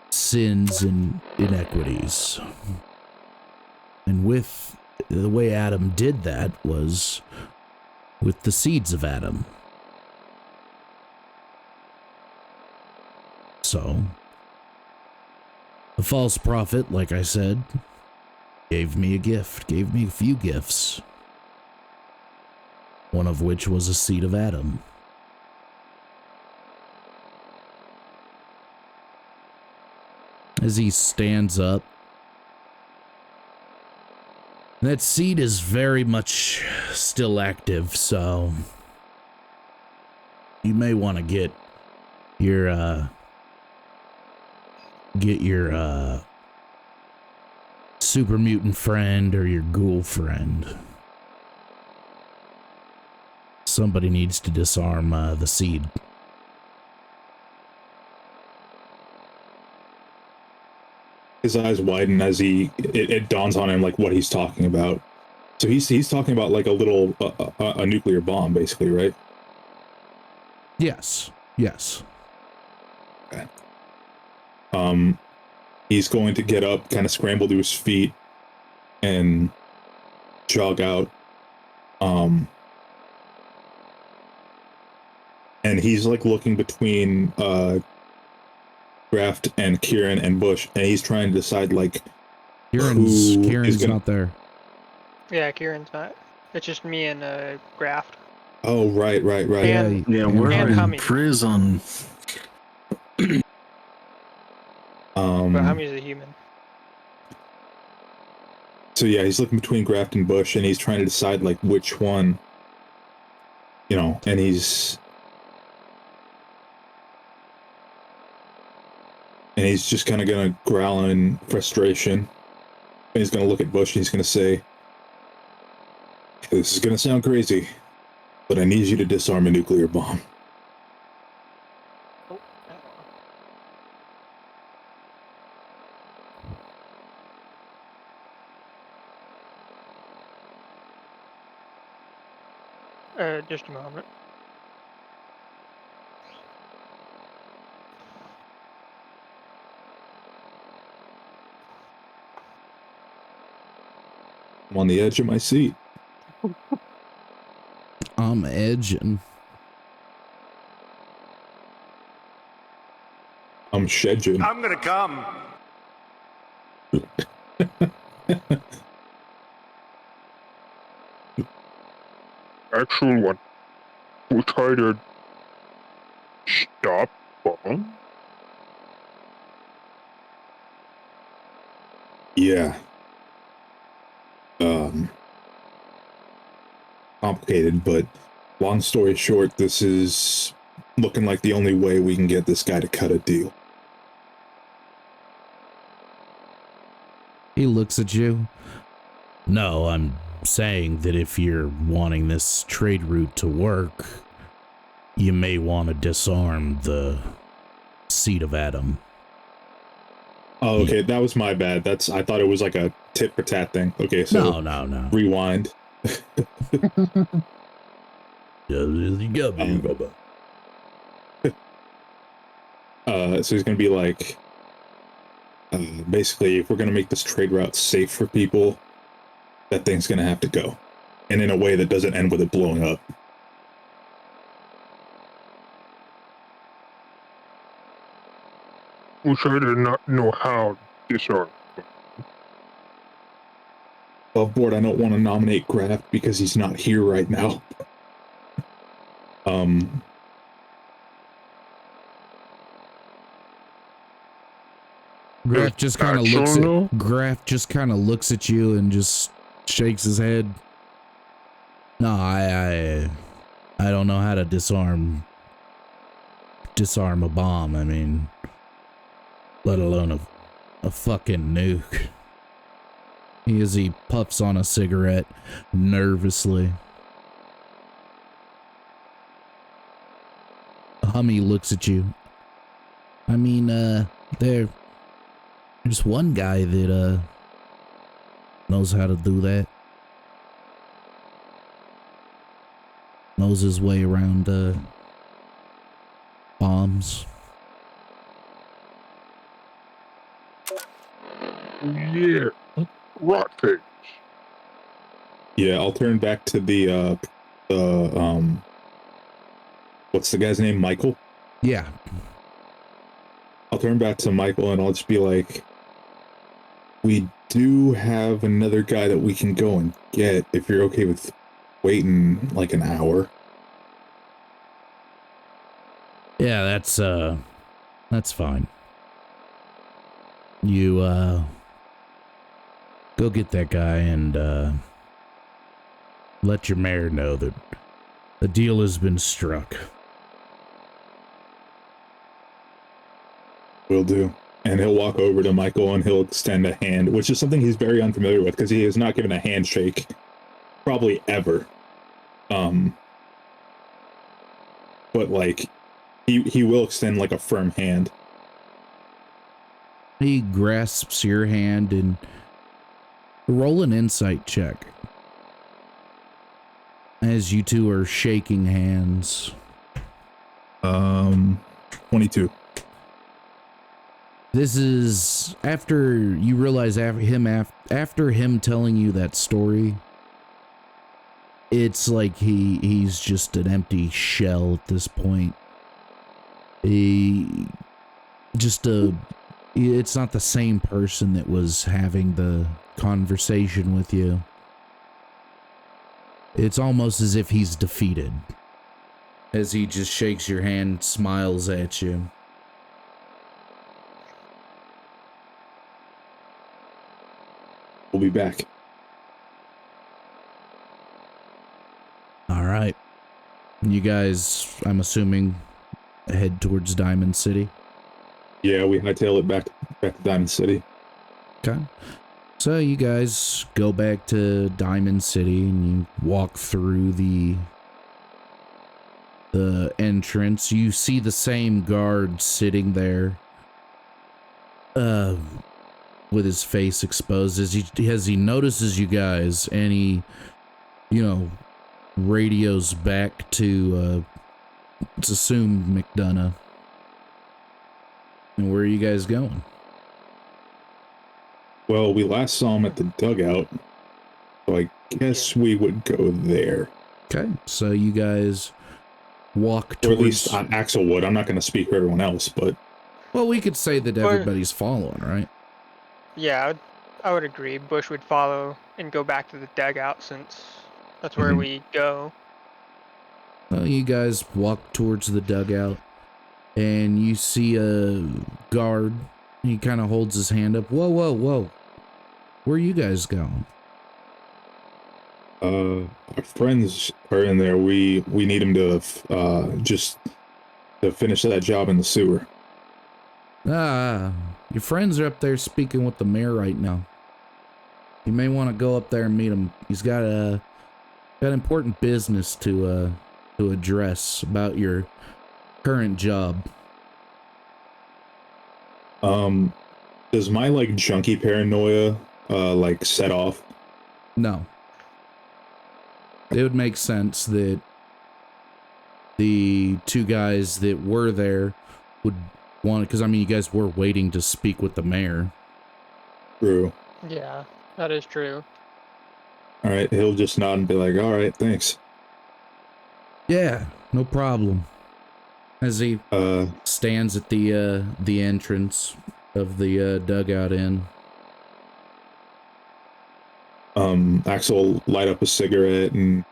sins and inequities. And with the way Adam did that was with the seeds of Adam. So, the false prophet, like I said, gave me a gift, gave me a few gifts. One of which was a seed of Adam. As he stands up, that seed is very much still active, so you may want to get your super mutant friend or your ghoul friend. Somebody needs to disarm the seed. His eyes widen as it dawns on him like what he's talking about. So he's talking about like a little a nuclear bomb, basically, right? Yes. Yes. Okay. He's going to get up, kind of scramble to his feet, and jog out. And he's like looking between Graft and Kieran and Bush, and he's trying to decide like Kieran's not there. Yeah, Kieran's not. It's just me and Graft. Oh, right. And- Yeah, we're And in Hummy. prison. But Hummy's a human. So yeah, he's looking between Graft and Bush, and he's trying to decide like which one, and he's just kind of gonna growl in frustration. And he's gonna look at Bush and he's gonna say, "This is gonna sound crazy, but I need you to disarm a nuclear bomb." Oh, just a moment. I'm on the edge of my seat. I'm edging. I'm shedging. I'm gonna come. Actual one. We'll try to stop bomb. Yeah. Complicated, but long story short, this is looking like the only way we can get this guy to cut a deal. He looks at you. No, I'm saying that if you're wanting this trade route to work, you may want to disarm the seed of Adam. Oh, okay, that was my bad. I thought it was like a tit for tat thing. Okay, so No. rewind. So he's gonna be like, basically, if we're gonna make this trade route safe for people, that thing's gonna have to go, and in a way that doesn't end with it blowing up. We'll try to not know how to disarm. Above board, I don't want to nominate Graft because he's not here right now. Graf just kind of looks at you and just shakes his head. No, I don't know how to disarm a bomb. I mean, let alone a fucking nuke. As he puffs on a cigarette nervously. Hummy looks at you. I mean, there's one guy that knows how to do that. knows his way around bombs. Yeah. Rot face. Yeah, I'll turn back to the what's the guy's name? Michael? Yeah. I'll turn back to Michael and I'll just be like, we do have another guy that we can go and get if you're okay with waiting like an hour. Yeah, that's fine. You go get that guy and let your mayor know that a deal has been struck. Will do. And he'll walk over to Michael and he'll extend a hand, which is something he's very unfamiliar with because he has not given a handshake probably ever. But like he will extend like a firm hand. He grasps your hand and roll an insight check. As you two are shaking hands. 22. This is after you realize after him telling you that story, it's like he's just an empty shell at this point. It's not the same person that was having the conversation with you. It's almost as if he's defeated. As he just shakes your hand, smiles at you. We'll be back. All right. You guys, I'm assuming, head towards Diamond City? Yeah, we hightail it back to Diamond City. Okay. So you guys go back to Diamond City and you walk through the entrance. You see the same guard sitting there with his face exposed as he notices you guys, and he radios back to it's assumed McDonough. And where are you guys going? Well, we last saw him at the dugout, so I guess we would go there. Okay, so you guys walk Or at towards... least Axel would. I'm not going to speak for everyone else, but... Well, we could say that everybody's following, right? Yeah, I would agree. Bush would follow and go back to the dugout since that's where we go. Well, you guys walk towards the dugout, and you see a guard. He kind of holds his hand up. Whoa, whoa, whoa. Where are you guys going? Our friends are in there. We need him to just to finish that job in the sewer. Your friends are up there speaking with the mayor right now. You may want to go up there and meet him. He's got important business to address about your current job. Does my like junkie paranoia like set off? No. It would make sense that the two guys that were there would want, because I mean, you guys were waiting to speak with the mayor. True. Yeah, that is true. All right, he'll just nod and be like, "All right, thanks." Yeah, no problem. As he stands at the entrance of the dugout inn. Axel light up a cigarette and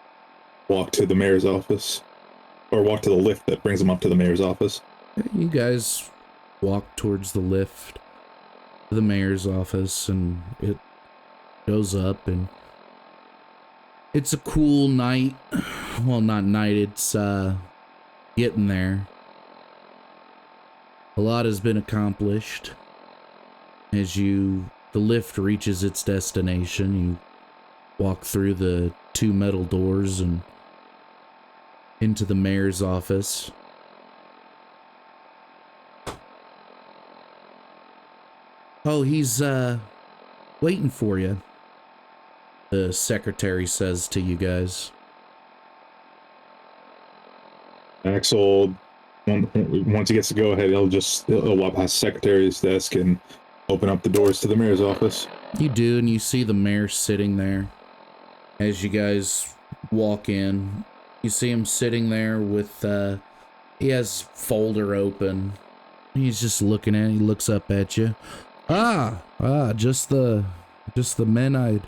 walk to the mayor's office, or walk to the lift that brings him up to the mayor's office. You guys walk towards the lift to the mayor's office, and it goes up, and it's a cool night. Well, not night, it's getting there. A lot has been accomplished. As the lift reaches its destination, you walk through the two metal doors and into the mayor's office. Oh, he's waiting for you, the secretary says to you guys. Axel, once he gets to go ahead, he'll walk past the secretary's desk and open up the doors to the mayor's office. You do, and you see the mayor sitting there. As you guys walk in, you see him sitting there with, he has folder open. He's just looking at it. He looks up at you. Just the men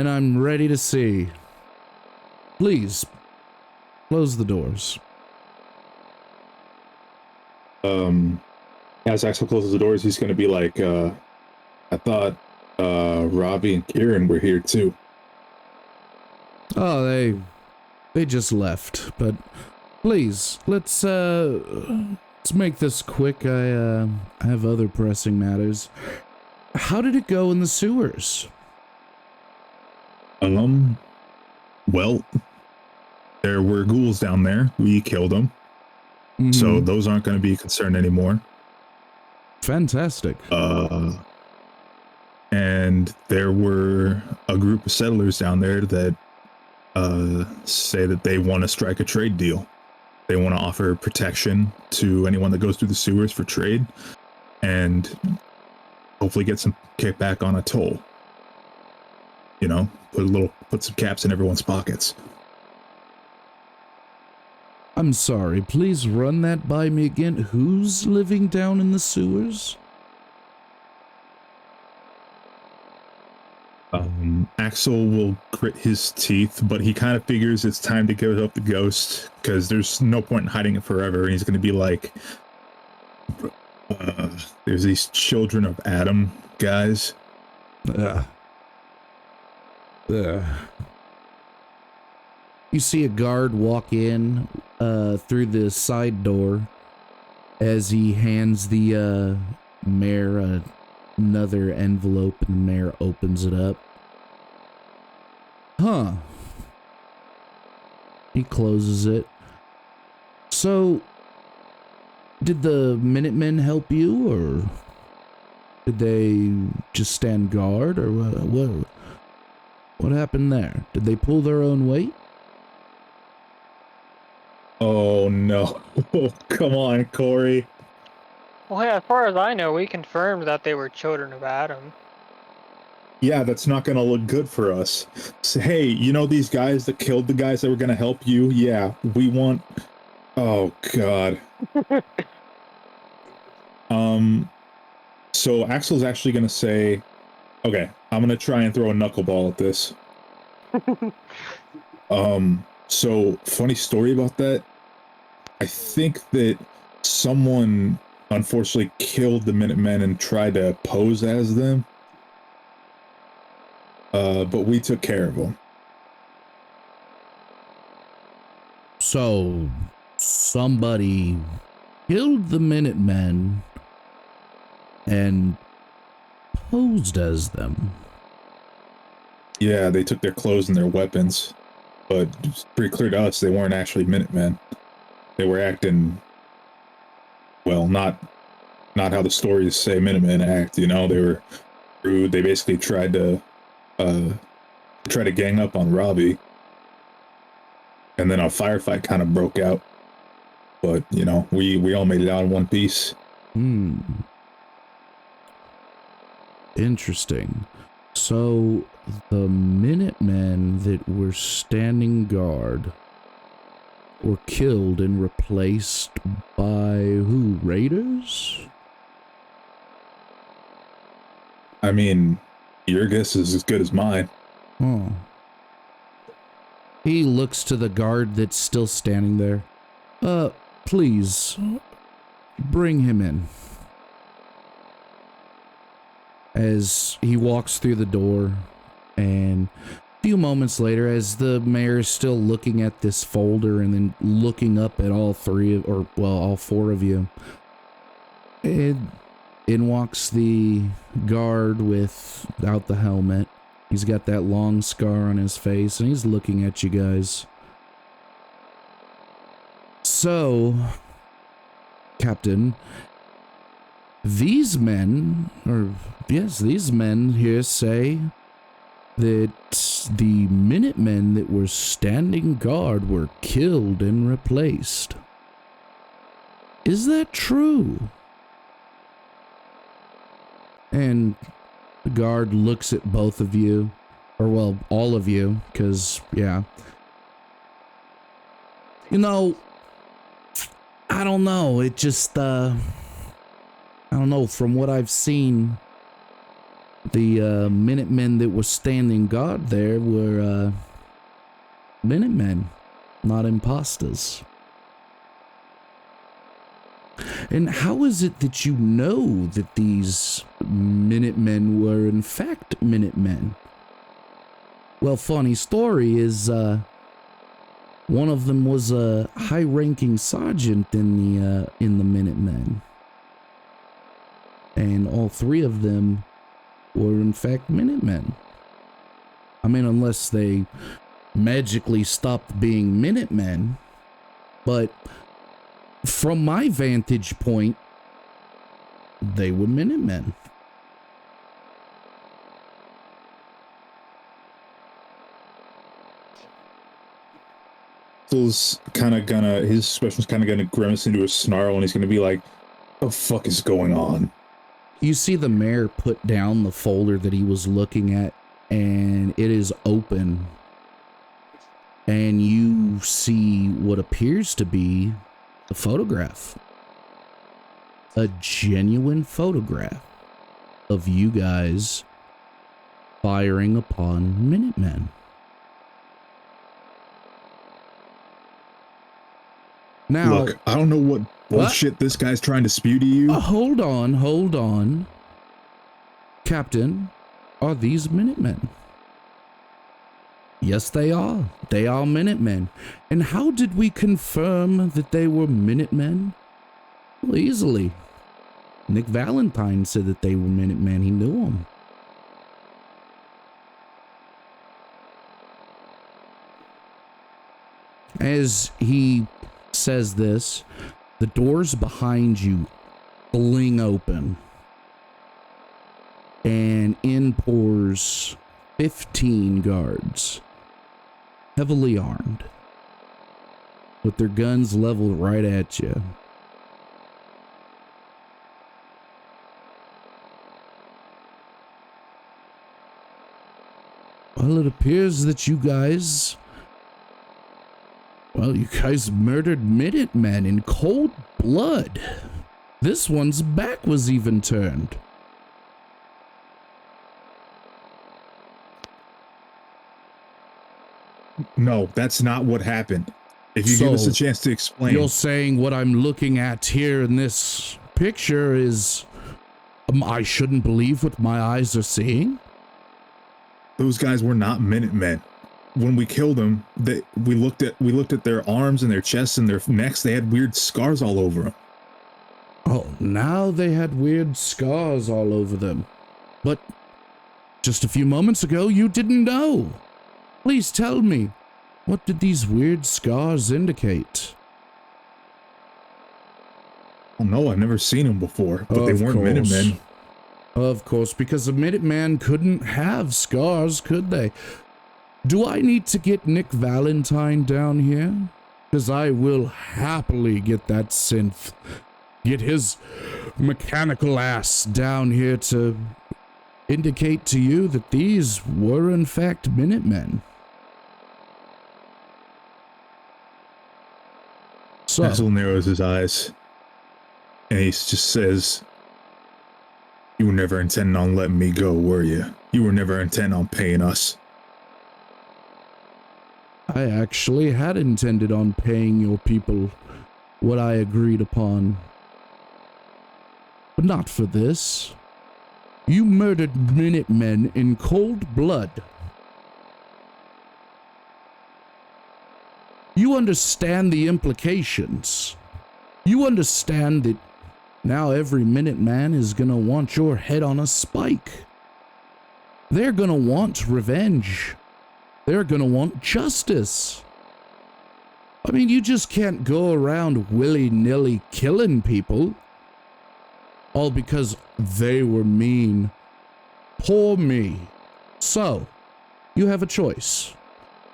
I'm ready to see. Please, close the doors. As Axel closes the doors, he's going to be like, I thought Robbie and Kieran were here too. Oh, they just left. But please, let's make this quick. I have other pressing matters. How did it go in the sewers? Well, there were ghouls down there. We killed them. Mm-hmm. So those aren't going to be a concern anymore. Fantastic. And there were a group of settlers down there that say that they want to strike a trade deal. They want to offer protection to anyone that goes through the sewers for trade and hopefully get some kickback on a toll. You know, put some caps in everyone's pockets. I'm sorry, please run that by me again. Who's living down in the sewers? Axel will grit his teeth, but he kind of figures it's time to give up the ghost because there's no point in hiding it forever. And he's going to be like, there's these children of Adam guys. You see a guard walk in through the side door as he hands the mayor another envelope, and the mayor opens it up. Huh. He closes it. So, did the Minutemen help you, or did they just stand guard, or what happened there? Did they pull their own weight? Oh no. Come on, Corey. Well, yeah, as far as I know, we confirmed that they were children of Adam. Yeah, that's not going to look good for us. So, hey, you know these guys that killed the guys that were going to help you? Yeah, we want... Oh, God. So Axel's actually going to say, okay, I'm going to try and throw a knuckleball at this. So, funny story about that. I think that someone unfortunately killed the Minutemen and tried to pose as them. But we took care of them. So, somebody killed the Minutemen and posed as them. Yeah, they took their clothes and their weapons. But it's pretty clear to us they weren't actually Minutemen. They were acting, well, not how the stories say Minutemen act, you know? They were rude. They basically tried to gang up on Robbie. And then a firefight kind of broke out. But, you know, we all made it out in one piece. Interesting. So, the Minutemen that were standing guard were killed and replaced by who? Raiders? I mean, your guess is as good as mine. Oh. He looks to the guard that's still standing there. Please, bring him in. As he walks through the door, and a few moments later, as the mayor is still looking at this folder and then looking up at all four of you, in walks the guard without the helmet. He's got that long scar on his face, and he's looking at you guys. So, Captain, these men here say that the Minutemen that were standing guard were killed and replaced. Is that true? And the guard looks at both of you, or well, all of you, because, yeah. You know, I don't know, it just, I don't know, from what I've seen, the Minutemen that were standing guard there were Minutemen, not imposters. And how is it that you know that these Minutemen were in fact Minutemen? Well, funny story is one of them was a high-ranking sergeant in the Minutemen, and all three of them were in fact Minutemen. I mean, unless they magically stopped being Minutemen, but from my vantage point, they were Minutemen. His expression's kind of gonna grimace into a snarl, and he's gonna be like, "What the fuck is going on?" You see the mayor put down the folder that he was looking at, and it is open. And you see what appears to be a photograph. A genuine photograph of you guys firing upon Minutemen. Now, Look, I don't know what bullshit this guy's trying to spew to you. Hold on. Captain, are these Minutemen? Yes, they are. They are Minutemen. And how did we confirm that they were Minutemen? Well, easily. Nick Valentine said that they were Minutemen. He knew them. As he says this, the doors behind you fling open, and in pours 15 guards, heavily armed, with their guns leveled right at you. Well, it appears that you guys murdered Minutemen in cold blood. This one's back was even turned. No, that's not what happened. If you give us a chance to explain. You're saying what I'm looking at here in this picture is I shouldn't believe what my eyes are seeing? Those guys were not Minutemen. When we killed them, we looked at their arms and their chests and their necks. They had weird scars all over them. Oh, now they had weird scars all over them. But just a few moments ago, you didn't know. Please tell me, what did these weird scars indicate? Oh no, I've never seen them before, but they weren't Minutemen. Of course, because a Minuteman couldn't have scars, could they? Do I need to get Nick Valentine down here? Because I will happily get that synth. Get his mechanical ass down here to indicate to you that these were in fact Minutemen. So, Axel narrows his eyes, and he just says, "You were never intending on letting me go, were you? You were never intending on paying us." I actually had intended on paying your people what I agreed upon. But not for this. You murdered Minutemen in cold blood. You understand the implications. You understand that now every Minuteman is gonna want your head on a spike. They're gonna want revenge. They're gonna want justice. I mean, you just can't go around willy-nilly killing people. All because they were mean. Poor me. So, You have a choice.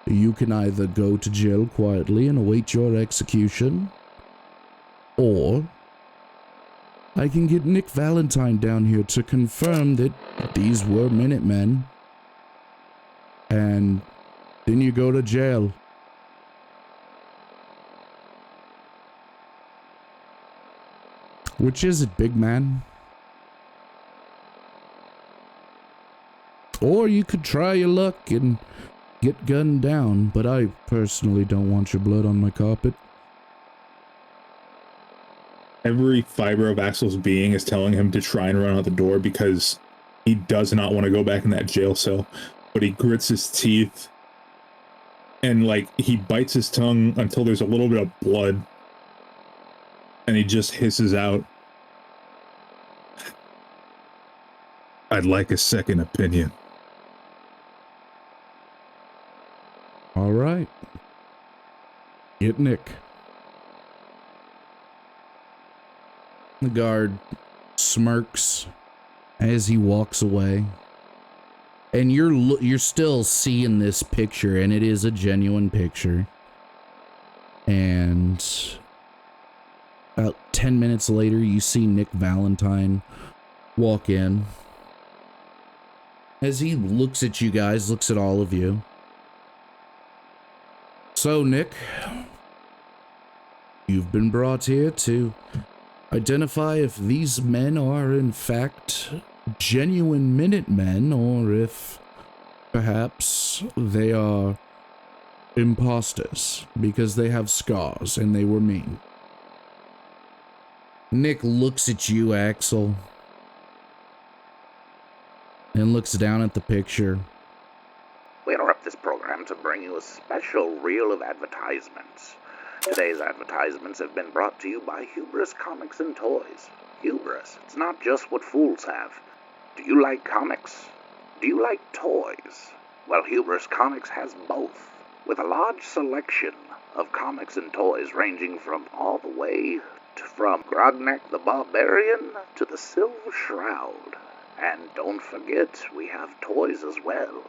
You can either go to jail quietly and await your execution, or I can get Nick Valentine down here to confirm that these were Minutemen, and then you go to jail. Which is it, big man? Or you could try your luck and get gunned down, but I personally don't want your blood on my carpet. Every fiber of Axel's being is telling him to try and run out the door because he does not want to go back in that jail cell. But he grits his teeth and, like, he bites his tongue until there's a little bit of blood. And he just hisses out, "I'd like a second opinion." All right. Get Nick. The guard smirks as he walks away. And you're still seeing this picture, and it is a genuine picture. And about 10 minutes later, you see Nick Valentine walk in. As he looks at you guys, looks at all of you. So, Nick, you've been brought here to identify if these men are in fact genuine Minutemen, or if perhaps they are imposters because they have scars and they were mean. Nick looks at you, Axel, and looks down at the picture. We interrupt this program to bring you a special reel of advertisements. Today's advertisements have been brought to you by Hubris Comics and Toys. Hubris, it's not just what fools have. Do you like comics? Do you like toys? Well, Hubris Comics has both, with a large selection of comics and toys ranging from all the way from Grognak the Barbarian to the Silver Shroud. And don't forget, we have toys as well.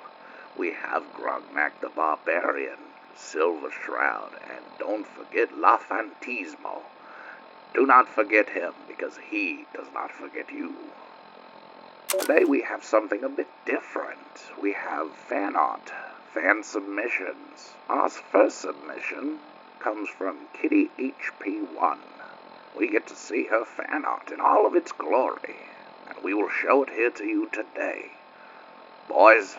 We have Grognak the Barbarian, Silver Shroud, and don't forget La Fantismo. Do not forget him, because he does not forget you. Today we have something a bit different. We have fan art, fan submissions. Our first submission comes from Kitty HP1. We get to see her fan art in all of its glory, and we will show it here to you today. Boys,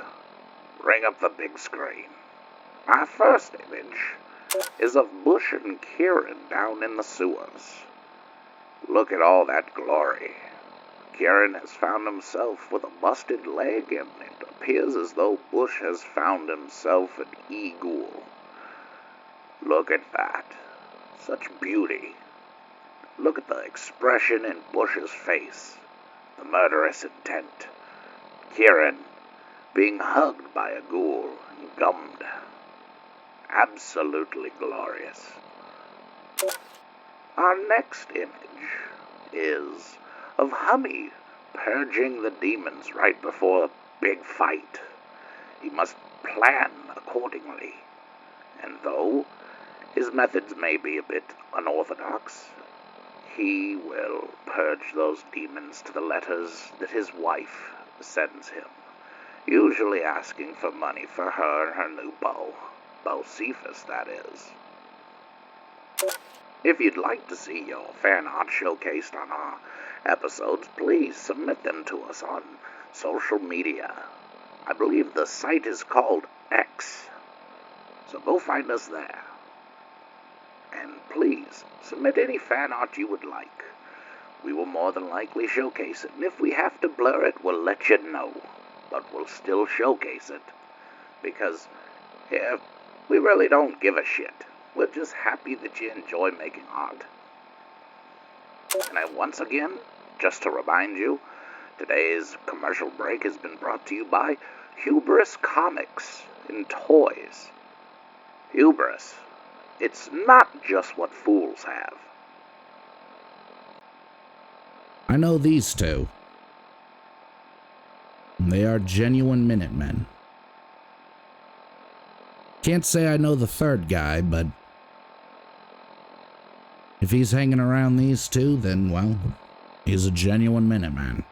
bring up the big screen. Our first image is of Bush and Kieran down in the sewers. Look at all that glory. Kieran has found himself with a busted leg, and it appears as though Bush has found himself an e-ghoul. Look at that. Such beauty. Look at the expression in Bush's face. The murderous intent. Kieran being hugged by a ghoul and gummed. Absolutely glorious. Our next image is of Hummy purging the demons right before a big fight. He must plan accordingly, and though his methods may be a bit unorthodox, he will purge those demons to the letters that his wife sends him, usually asking for money for her and her new beau. Cephas, that is. If you'd like to see your fan art showcased on our episodes, please submit them to us on social media. I believe the site is called X, so go find us there. And please, submit any fan art you would like. We will more than likely showcase it, and if we have to blur it, we'll let you know. But we'll still showcase it, because here, we really don't give a shit. We're just happy that you enjoy making art. And once again, just to remind you, today's commercial break has been brought to you by Hubris Comics and Toys. Hubris, it's not just what fools have. I know these two. They are genuine Minutemen. Can't say I know the third guy, but if he's hanging around these two, then, well, he's a genuine Minuteman.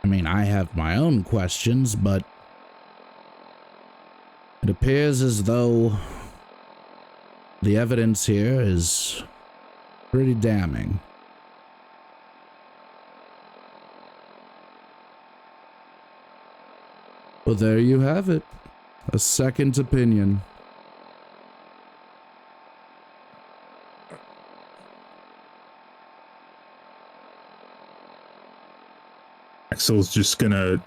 I mean, I have my own questions, but it appears as though the evidence here is pretty damning. Well, there you have it. A second opinion. Axel's just gonna...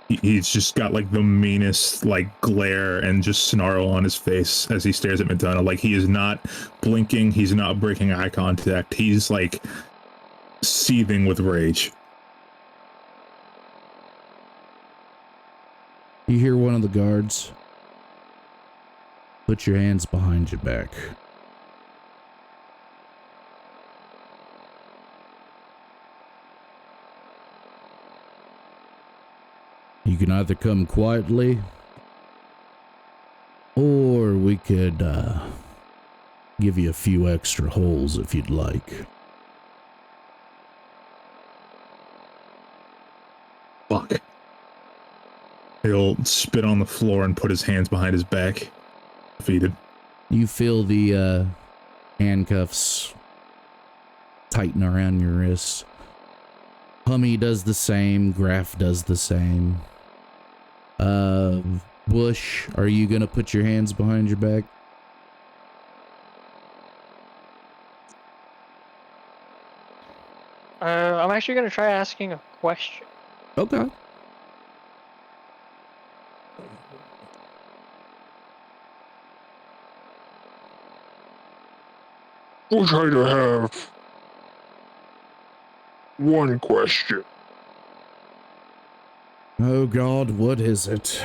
He's just got, like, the meanest, like, glare and just snarl on his face as he stares at McDonough. Like, he is not blinking. He's not breaking eye contact. He's, like, seething with rage. You hear one of the guards. Put your hands behind your back. You can either come quietly, or we could give you a few extra holes if you'd like. Fuck. He'll spit on the floor and put his hands behind his back. Defeated. You feel the handcuffs tighten around your wrists. Hummy does the same. Graf does the same. Bush, are you gonna put your hands behind your back? I'm actually gonna try asking a question. Okay. We'll try to have one question. Oh God, what is it?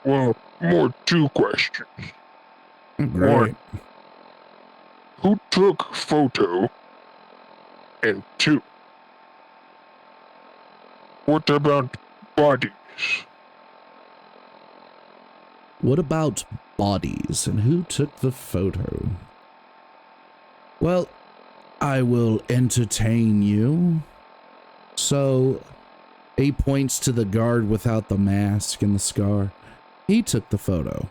Well, more two questions. Great. One, who took photo? And two, what about bodies? What about bodies and who took the photo? Well, I will entertain you. So, he points to the guard without the mask and the scar. He took the photo.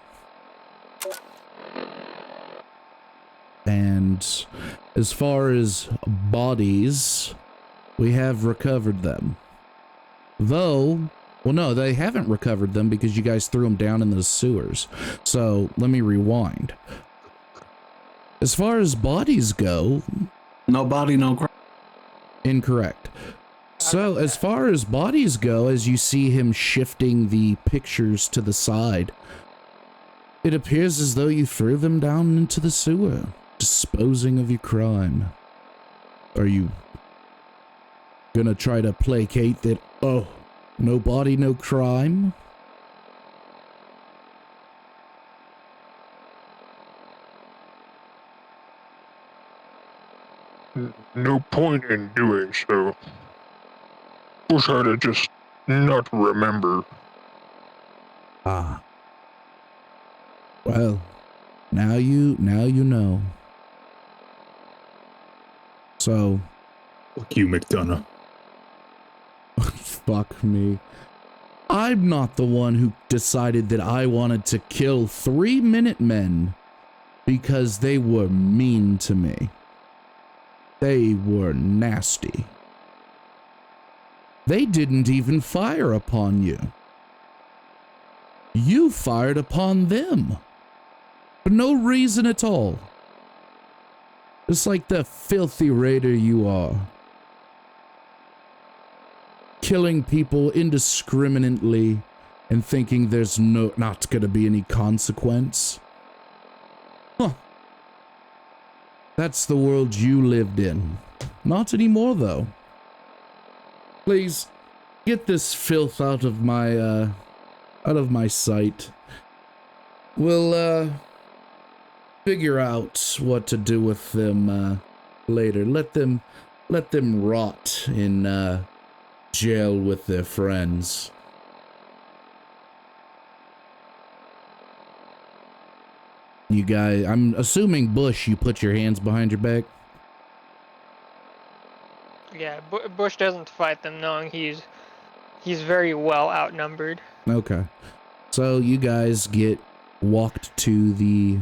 And as far as bodies, we have recovered them. Though, well, no, they haven't recovered them because you guys threw them down in the sewers. So, let me rewind. As far as bodies go... No body, no crime. Incorrect. So, as far as bodies go, as you see him shifting the pictures to the side, it appears as though you threw them down into the sewer, disposing of your crime. Are you gonna try to placate that, oh, no body, no crime? No point in doing so. Wish I'd have just not remember. Ah. Well, now you know. So. Fuck you, McDonough. Fuck me. I'm not the one who decided that I wanted to kill 3 Minutemen because they were mean to me. They were nasty. They didn't even fire upon you. You fired upon them. For no reason at all. Just like the filthy raider you are. Killing people indiscriminately and thinking there's not gonna be any consequence. Huh. That's the world you lived in. Not anymore, though. Please, get this filth out of my Out of my sight. We'll, figure out what to do with them, later. Let them rot in, jail with their friends. You guys, I'm assuming Bush, you put your hands behind your back? Yeah, Bush doesn't fight them, knowing he's very well outnumbered. Okay. So you guys get walked to the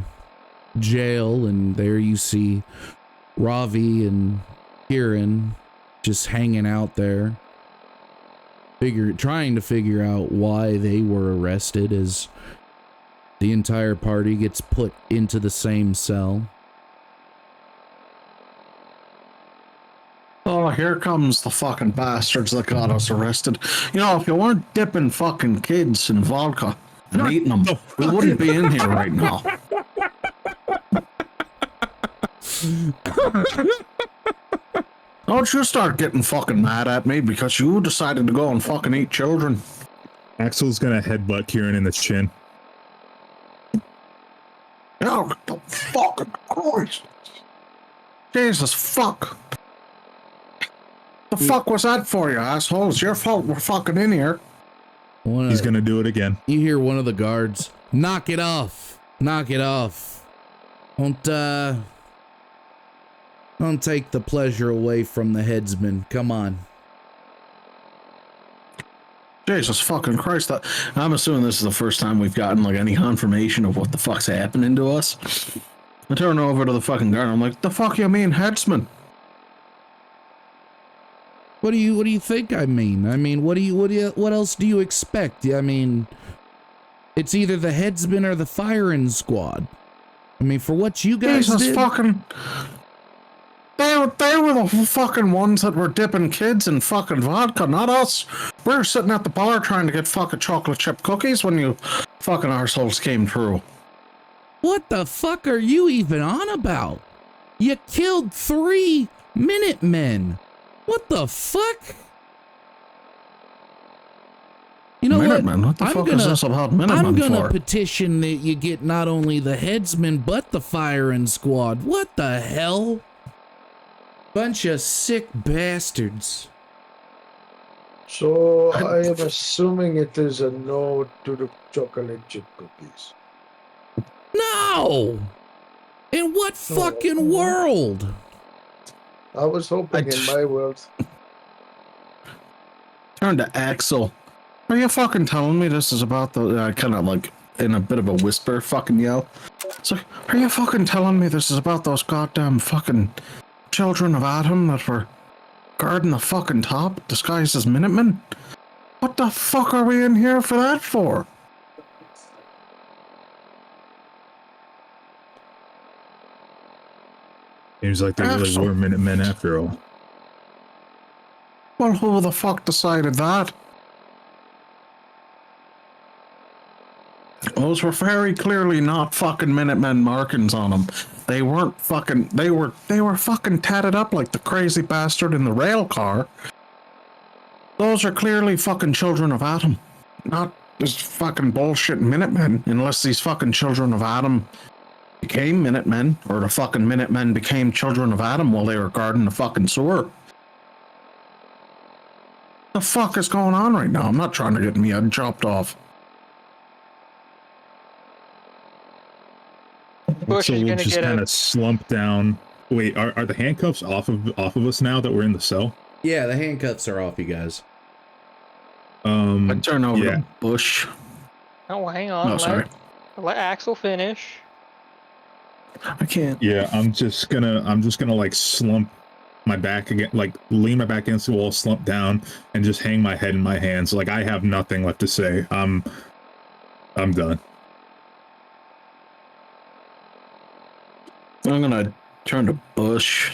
jail, and there you see Ravi and Kieran just hanging out there, trying to figure out why they were arrested, as the entire party gets put into the same cell. Oh, here comes the fucking bastards that got us arrested. You know, if you weren't dipping fucking kids in vodka and eating them, we wouldn't be in here right now. Don't you start getting fucking mad at me because you decided to go and fucking eat children. Axel's gonna headbutt Kieran in the chin. Oh, the fucking Christ. Jesus fuck. The fuck was that for, you asshole? It's your fault we're fucking in here. He's gonna do it again. You hear one of the guards, knock it off. Knock it off. Don't take the pleasure away from the headsman. Come on. Jesus fucking Christ. I'm assuming this is the first time we've gotten like any confirmation of what the fuck's happening to us. I turn over to the fucking guard and I'm like, the fuck you mean, headsman? What do you think I mean? I mean, what else do you expect? I mean, it's either the headsman or the firing squad. I mean, for what you guys Jesus did. Fucking. They were the fucking ones that were dipping kids in fucking vodka, not us. We were sitting at the bar trying to get fucking chocolate chip cookies when you fucking arseholes came through. What the fuck are you even on about? You killed 3 Minutemen. What the fuck? You know Minutemen? What the fuck is this about Minutemen I'm gonna for? petition that you get not only the headsman, but the firing squad. What the hell? Bunch of sick bastards. So I am assuming it is a no to the chocolate chip cookies. No! In what fucking world? I was hoping in my world. Turn to Axel. Are you fucking telling me this is about the kind of like in a bit of a whisper fucking yell? It's like, are you fucking telling me this is about those goddamn fucking children of Adam that were guarding the fucking top disguised as Minutemen? What the fuck are we in here for that for? Seems like they really were Minutemen after all. Well, who the fuck decided that? Those were very clearly not fucking Minutemen markings on them. They weren't fucking, they were fucking tatted up like the crazy bastard in the rail car. Those are clearly fucking children of Adam. Not just fucking bullshit Minutemen, unless these fucking children of Adam became Minutemen, or the fucking Minutemen became children of Adam while they were guarding the fucking sewer. The fuck is going on right now? I'm not trying to get me head chopped off. Bush So is we'll gonna just get kind a. of slump down. Wait, are the handcuffs off of us now that we're in the cell? Yeah, the handcuffs are off, you guys. I turn over yeah. to Bush. Oh, hang on. Oh, sorry. Let Axel finish. I can't. Yeah, I'm just gonna like slump my back again, like lean my back against the wall, slump down, and just hang my head in my hands. Like I have nothing left to say. I'm done. I'm gonna turn to Bush.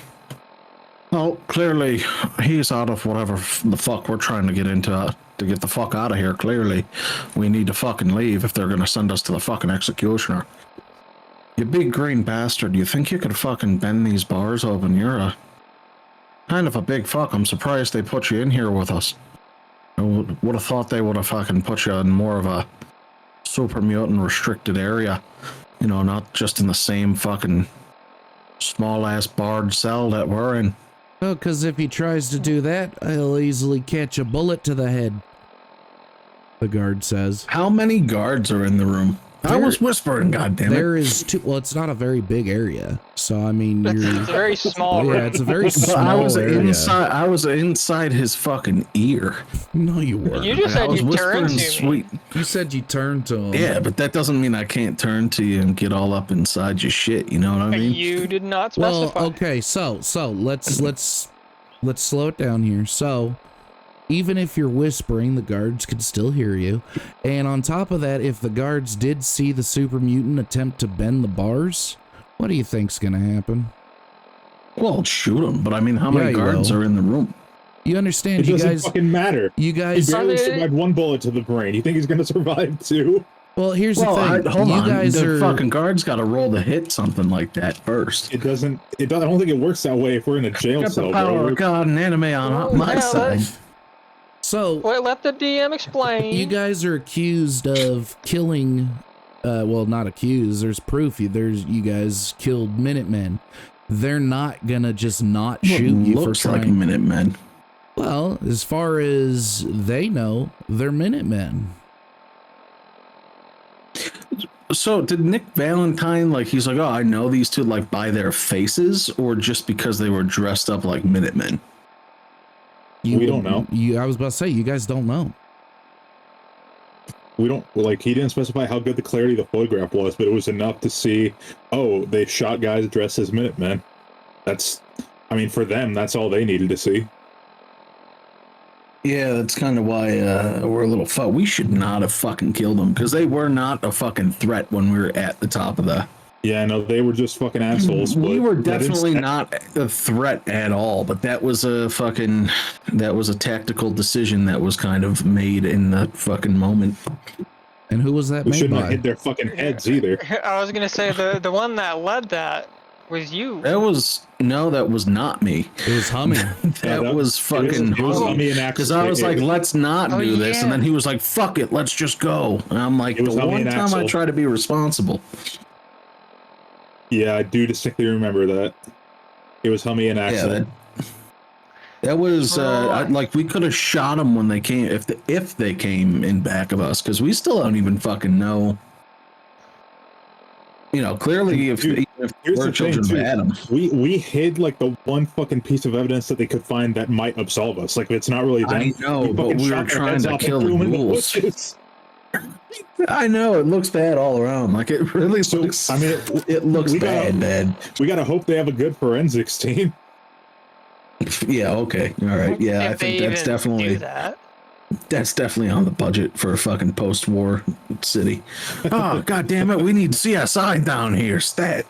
Well, clearly he's out of whatever the fuck we're trying to get into to get the fuck out of here. Clearly, we need to fucking leave if they're gonna send us to the fucking executioner. You big green bastard, you think you could fucking bend these bars open? You're a kind of a big fuck. I'm surprised they put you in here with us. I would have thought they would have fucking put you in more of a super mutant restricted area. You know, not just in the same fucking small ass barred cell that we're in. Oh, because if he tries to do that, he'll easily catch a bullet to the head. The guard says. How many guards are in the room? I was whispering, goddammit. There is two. Well, it's not a very big area, so I mean, It's a very small room. Yeah, it's a very small I was area. inside. I was inside his fucking ear. No, you weren't. You just I said was you turned whispering to sweet. me. You said you turned to him. Yeah, but that doesn't mean I can't turn to you and get all up inside your shit. You know what I mean? You did not Well, specify. okay, so let's slow it down here. So, even if you're whispering, the guards can still hear you. And on top of that, if the guards did see the super mutant attempt to bend the bars, what do you think's gonna happen? Well, shoot him. But I mean, how many you guards will. are in the room? You understand? It You doesn't guys, fucking matter. you He guys. barely survived one bullet to the brain. You think he's gonna survive two? Well, here's Well, the thing. hold you on. guys The are fucking guards got to roll to hit something like that first. It doesn't. I don't think it works that way if we're in a jail Got cell, the power bro. of God and anime on my yeah, side. so. Wait, let the DM explain. You guys are accused of killing. Well, not accused. There's proof. You guys killed Minutemen. They're not gonna just not shoot you for Looks like trying. Minutemen. Well, as far as they know, they're Minutemen. So did Nick Valentine, like, he's like, oh, I know these two, like, by their faces, or just because they were dressed up like Minutemen? We don't know. I was about to say, you guys don't know. We don't, like, he didn't specify how good the clarity of the photograph was, but it was enough to see, oh, they shot guys dressed as Minutemen. That's, I mean, for them, that's all they needed to see. Yeah, that's kind of why we're a little we should not have fucking killed them, because they were not a fucking threat when we were at the top of the... Yeah, no, they were just fucking assholes. We were that definitely not a threat at all, but that was a tactical decision that was kind of made in the fucking moment. And who was that We made shouldn't by? have hit their fucking heads either. I was gonna say the one that led that was you. That was not me. It was humming. That was fucking it was Hummy and Axel. because I was like, let's not Oh, do this, yeah. and then he was like, fuck it, let's just go. And I'm like, It was the Hummy one and time I Axel. try to be responsible. Yeah, I do distinctly remember that. It was Hummy and Axel. Yeah, that was Right. like we could have shot them when they came if they came in back of us, because we still don't even fucking know. You know, clearly if Dude, here's we're the thing, children of too. Adam. We hid like the one fucking piece of evidence that they could find that might absolve us. Like it's not really them. I know, but fucking we shot were their trying heads to off kill and the threw 'em in ghouls. bushes. I know it looks bad all around. Like it really So looks. I mean, it looks we gotta- bad. we gotta hope they have a good forensics team. Yeah. Okay. All right. Yeah. I If they think that's even definitely do that. that's definitely on the budget for a fucking post-war city. Oh God damn it! We need CSI down here. Stat.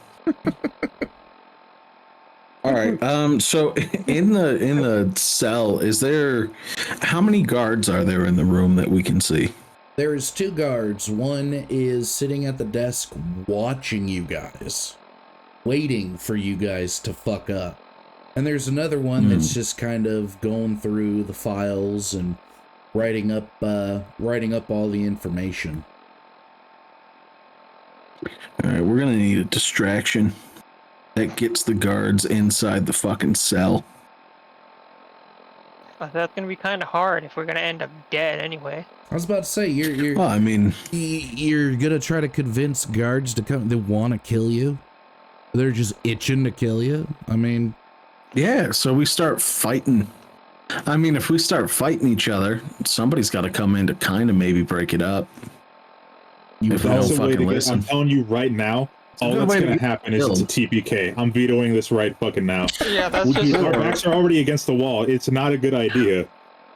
All right. So in the cell, is there how many guards are there in the room that we can see? There's two guards. One is sitting at the desk watching you guys, waiting for you guys to fuck up. And there's another one that's just kind of going through the files and writing up all the information. All right, we're gonna need a distraction that gets the guards inside the fucking cell. That's gonna be kind of hard if we're gonna end up dead anyway. I was about to say you're Well, I mean, you're gonna try to convince guards to come. They want to kill you. They're just itching to kill you. I mean, yeah. So we start fighting. I mean, if we start fighting each other, somebody's got to come in to kind of maybe break it up. If they don't That's a way to fucking get, listen. I'm telling you right now, all good that's way to gonna get happen is it's a TPK. I'm vetoing this right fucking now. Yeah, that's just Our backs are already against the wall. It's not a good idea.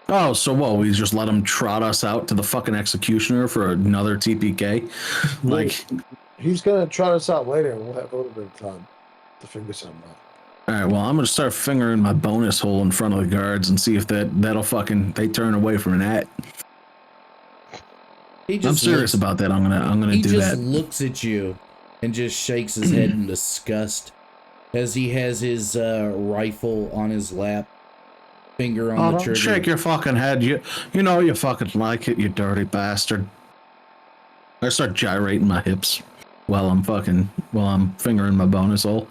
Oh, so what? We just let them trot us out to the fucking executioner for another TPK? Like, He's gonna trot us out later, and we'll have a little bit of time to figure something out. all right, well, I'm gonna start fingering my bonus hole in front of the guards and see if that'll fucking they turn away from that. I'm serious about that. I'm gonna He do just that. looks at you and just shakes his head in disgust as he has his rifle on his lap, finger on Oh, the don't trigger. shake your fucking head. You know you fucking like it, you dirty bastard. I start gyrating my hips while I'm fingering my bonus hole.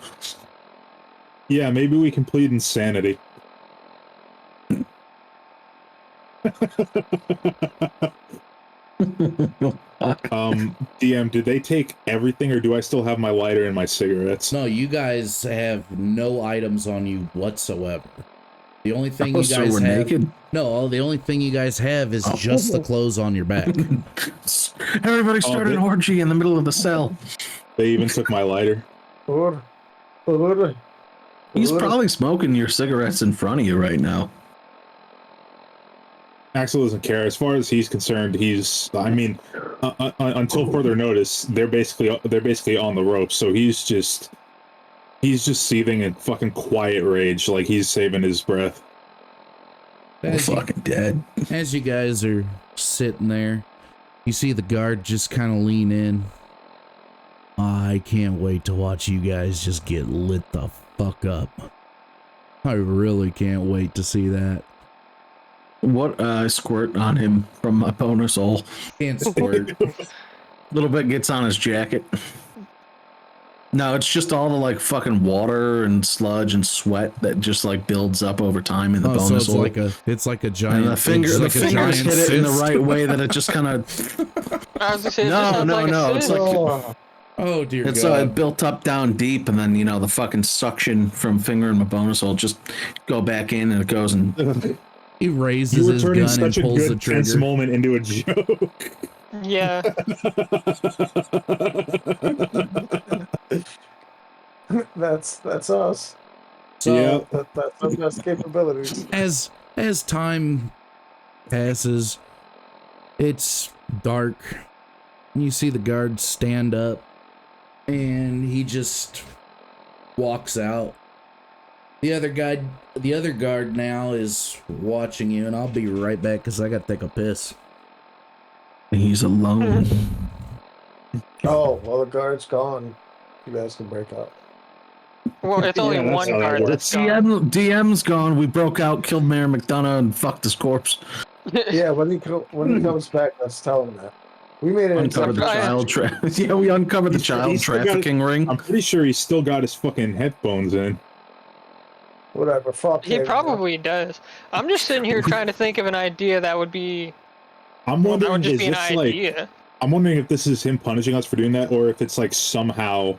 Yeah, maybe we can plead insanity. DM, did they take everything, or do I still have my lighter and my cigarettes? No, you guys have no items on you whatsoever. The only thing you So guys we're have, naked? no, the only thing you guys have is just the clothes on your back. Everybody started an orgy in the middle of the cell. They even took my lighter. He's probably smoking your cigarettes in front of you right now. Axel doesn't care. As far as he's concerned, he's. I mean, until further notice, they're basically on the ropes. So he's just seething in fucking quiet rage, like he's saving his breath. We're fucking dead. As you guys are sitting there, you see the guard just kind of lean in. I can't wait to watch you guys just get lit the fuck up. I really can't wait to see that. What squirt on him from my bonus hole? Can't squirt. Little bit gets on his jacket. No, it's just all the like fucking water and sludge and sweat that just like builds up over time in the bonus hole. It's like a giant. And the fingers hit it in the right way that it just kind of. I was gonna say, No. It's like. Oh dear It's God. It built up down deep, and then the fucking suction from fingering my bonus hole just go back in, and it goes and. He raises his gun and pulls the trigger. Tense moment into a joke. Yeah. That's us. So yeah, that's our best capabilities. As time passes, it's dark. You see the guard stand up, and he just walks out. The other guard now is watching you, and I'll be right back because I got to take a piss. He's alone. Oh, well, the guard's gone. You guys can break up. Well, it's only one guard that's gone. DM's gone. We broke out, killed Mayor McDonough, and fucked his corpse. Yeah, when he comes back, let's tell him that. We made it. Uncovered the child yeah, we uncovered the child trafficking ring. I'm pretty sure he's still got his fucking headphones in. Whatever, fuck He probably does. I'm just sitting here trying to think of an idea that would be. I'm wondering, that would just be an idea. I'm wondering if this is him punishing us for doing that, or if it's like somehow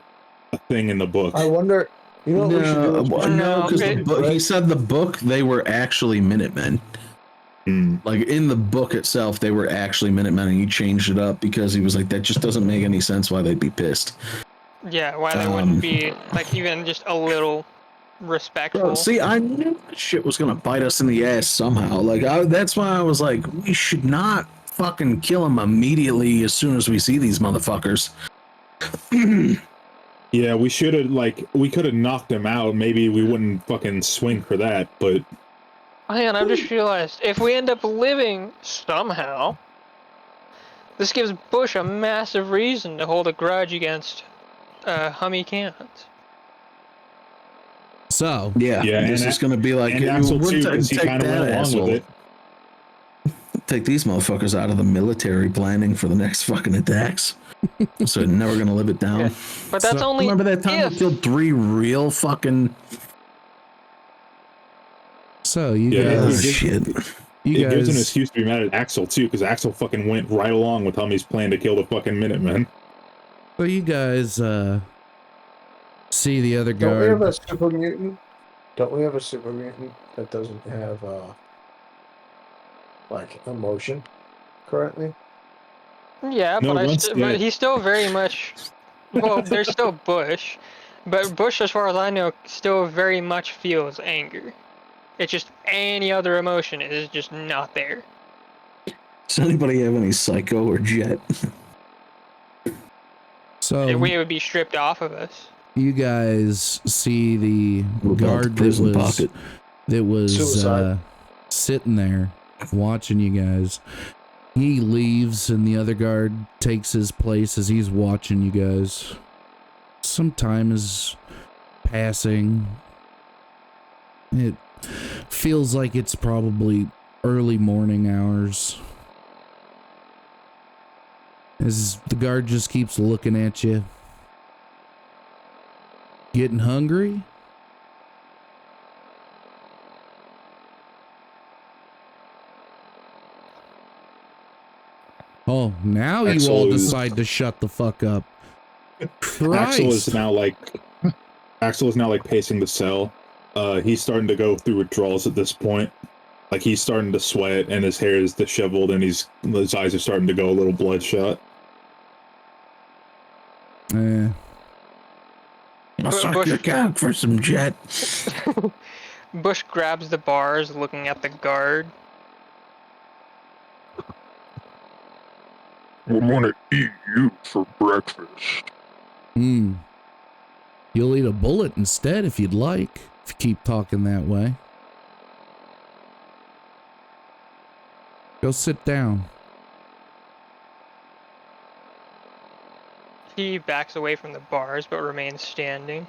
a thing in the book. I wonder. You know what we should do? No, because he said the book they were actually Minutemen. Like in the book itself, they were actually Minutemen, and he changed it up because he was like, that just doesn't make any sense why they'd be pissed. Yeah, why they wouldn't be like even just a little respectful. See, I knew that shit was gonna bite us in the ass somehow. Like that's why I was like, we should not fucking kill him immediately as soon as we see these motherfuckers. Yeah, we should have we could have knocked him out. Maybe we wouldn't fucking swing for that, but. Man, I've just realized if we end up living somehow, this gives Bush a massive reason to hold a grudge against Hummy Cans. So yeah, this is going to be like Axel too, because he kind of went along with it. Take these motherfuckers out of the military planning for the next fucking attacks. So they're never going to live it down. Yeah. But that's only remember that time we killed 3 real fucking. So you guys, shit. It gives an excuse to be mad at Axel too, because Axel fucking went right along with Hummy's plan to kill the fucking Minutemen. So you guys see the other guard. Don't we have a super mutant? Don't we have a super mutant that doesn't have like emotion currently? Yeah, No, but he's still very much. Well, there's still Bush, but Bush, as far as I know, still very much feels anger. It's just any other emotion is just not there. Does anybody have any Psycho or Jet? So it would be stripped off of us. You guys see the guard that was sitting there watching you guys. He leaves and the other guard takes his place as he's watching you guys. Some time is passing. It feels like it's probably early morning hours. As the guard just keeps looking at you. Getting hungry? Oh, now you Axel all is- decide to shut the fuck up. Axel Christ. is now like pacing the cell. He's starting to go through withdrawals at this point. Like he's starting to sweat and his hair is disheveled and his eyes are starting to go a little bloodshot. I'll suck your cock for some jet. Bush grabs the bars, looking at the guard. I'm gonna eat you for breakfast. You'll eat a bullet instead if you'd like, if you keep talking that way. Go sit down. He backs away from the bars, but remains standing.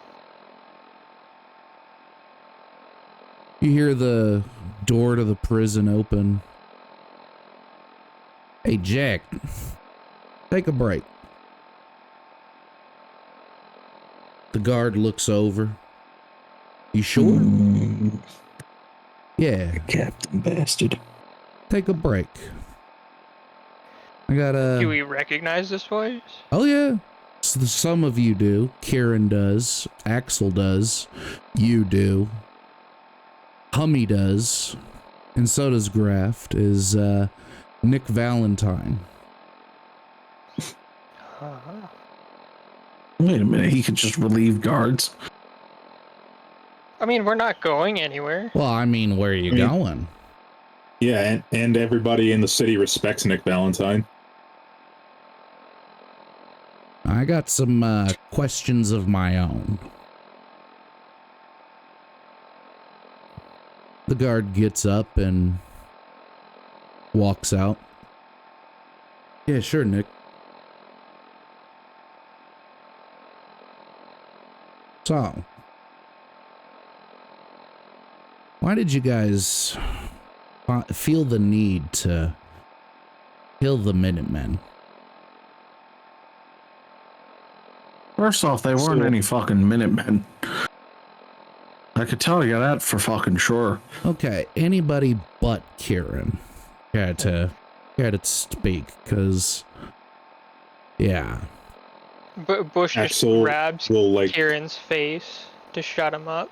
You hear the door to the prison open. Hey, Jack. Take a break. The guard looks over. You sure? Yeah. Captain Bastard. Take a break. I gotta... Do we recognize this voice? Oh, yeah. Some of you do. Kieran does. Axel does. You do. Hummy does. And so does Graft. Is Nick Valentine. Wait a minute, he could just relieve guards. I mean, we're not going anywhere. Well, I mean, where are you going? Yeah, and everybody in the city respects Nick Valentine. I got some questions of my own. The guard gets up and walks out. Yeah, sure, Nick. So, why did you guys feel the need to kill the Minutemen? First off, they weren't any fucking Minutemen. I could tell you that for fucking sure. Okay, anybody but Kieran had to speak, because, yeah. But Bush just Axel grabs will, like- Kieran's face to shut him up.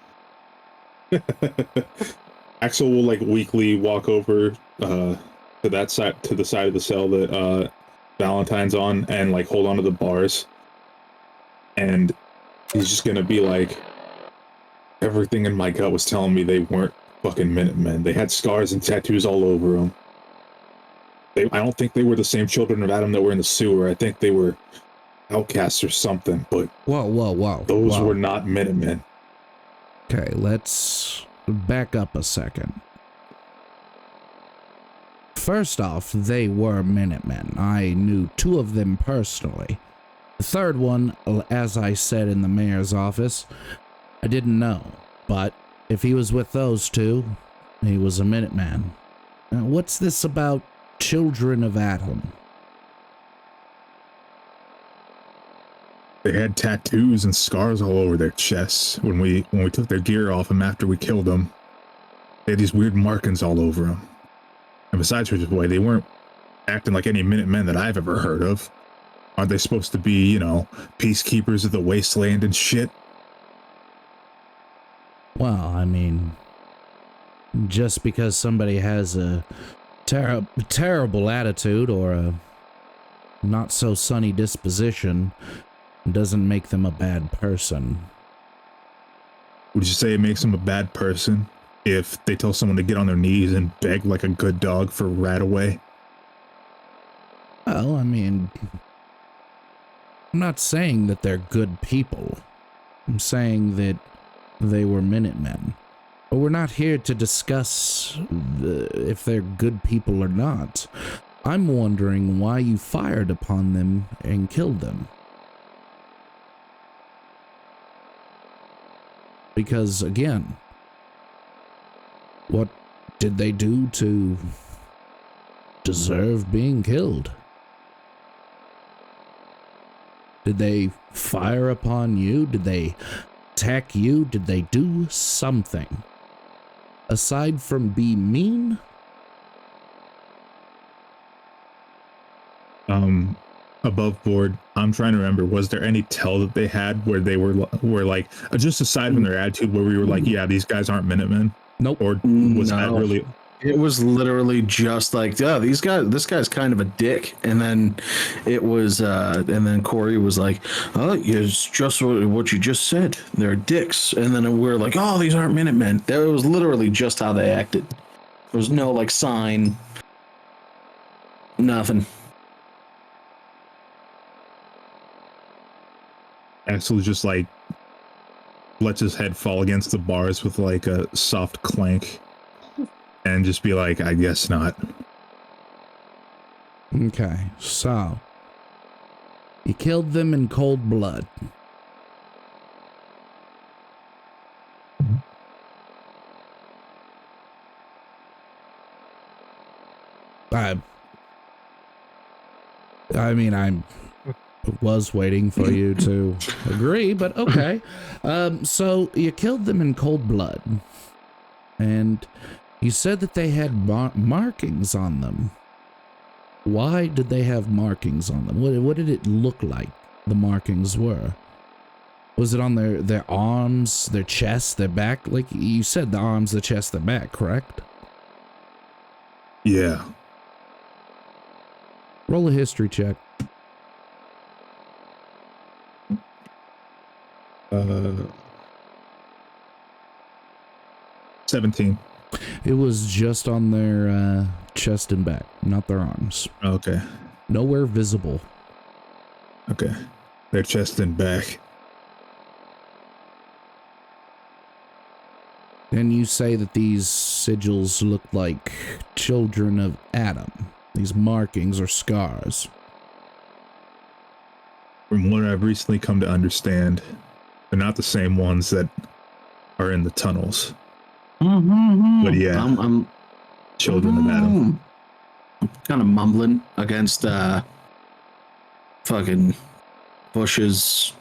Axel will like weakly walk over to the side of the cell that Valentine's on and like hold onto the bars. And he's just gonna be like, everything in my gut was telling me they weren't fucking Minutemen. They had scars and tattoos all over them. I don't think they were the same children of Adam that were in the sewer. I think they were outcasts or something, but Whoa. those were not Minutemen. Okay, let's back up a second. First off, they were Minutemen. I knew 2 of them personally. The third one, as I said in the mayor's office, I didn't know. But if he was with those 2, he was a Minuteman. Now, what's this about children of Adam? They had tattoos and scars all over their chests when we took their gear off them after we killed them. They had these weird markings all over them. And besides, boy, they weren't acting like any Minutemen that I've ever heard of. Aren't they supposed to be, you know, peacekeepers of the wasteland and shit? Well, I mean, just because somebody has a terrible attitude or a not so sunny disposition doesn't make them a bad person. Would you say it makes them a bad person if they tell someone to get on their knees and beg like a good dog for Rataway? Well, I mean, I'm not saying that they're good people. I'm saying that they were Minutemen. But we're not here to discuss if they're good people or not. I'm wondering why you fired upon them and killed them. Because, again, what did they do to deserve being killed? Did they fire upon you? Did they attack you? Did they do something? Aside from be mean? Above board, I'm trying to remember, was there any tell that they had where they were like, just aside from their attitude, where we were like, yeah, these guys aren't Minutemen? Nope. Or was that really... It was literally just like, yeah, this guy's kind of a dick. And then it was, and then Corey was like, oh, it's just what you just said. They're dicks. And then we were like, oh, these aren't Minutemen. That was literally just how they acted. There was no like sign, nothing. Axel just like lets his head fall against the bars with like a soft clank and just be like, I guess not. Okay, so you killed them in cold blood. I mean, I was waiting for you to agree, but okay. So you killed them in cold blood, and you said that they had markings on them. Why did they have markings on them? What did it look like the markings were? Was it on their arms, their chest, their back? Like you said, the arms, the chest, the back, correct? Yeah. Roll a history check. 17. It was just on their chest and back, not their arms. Okay. Nowhere visible. Okay. Their chest and back. And you say that these sigils look like children of Adam. These markings or scars. From what I've recently come to understand, they're not the same ones that are in the tunnels. But yeah, I'm children of Adam. I'm kind of mumbling against fucking Bush's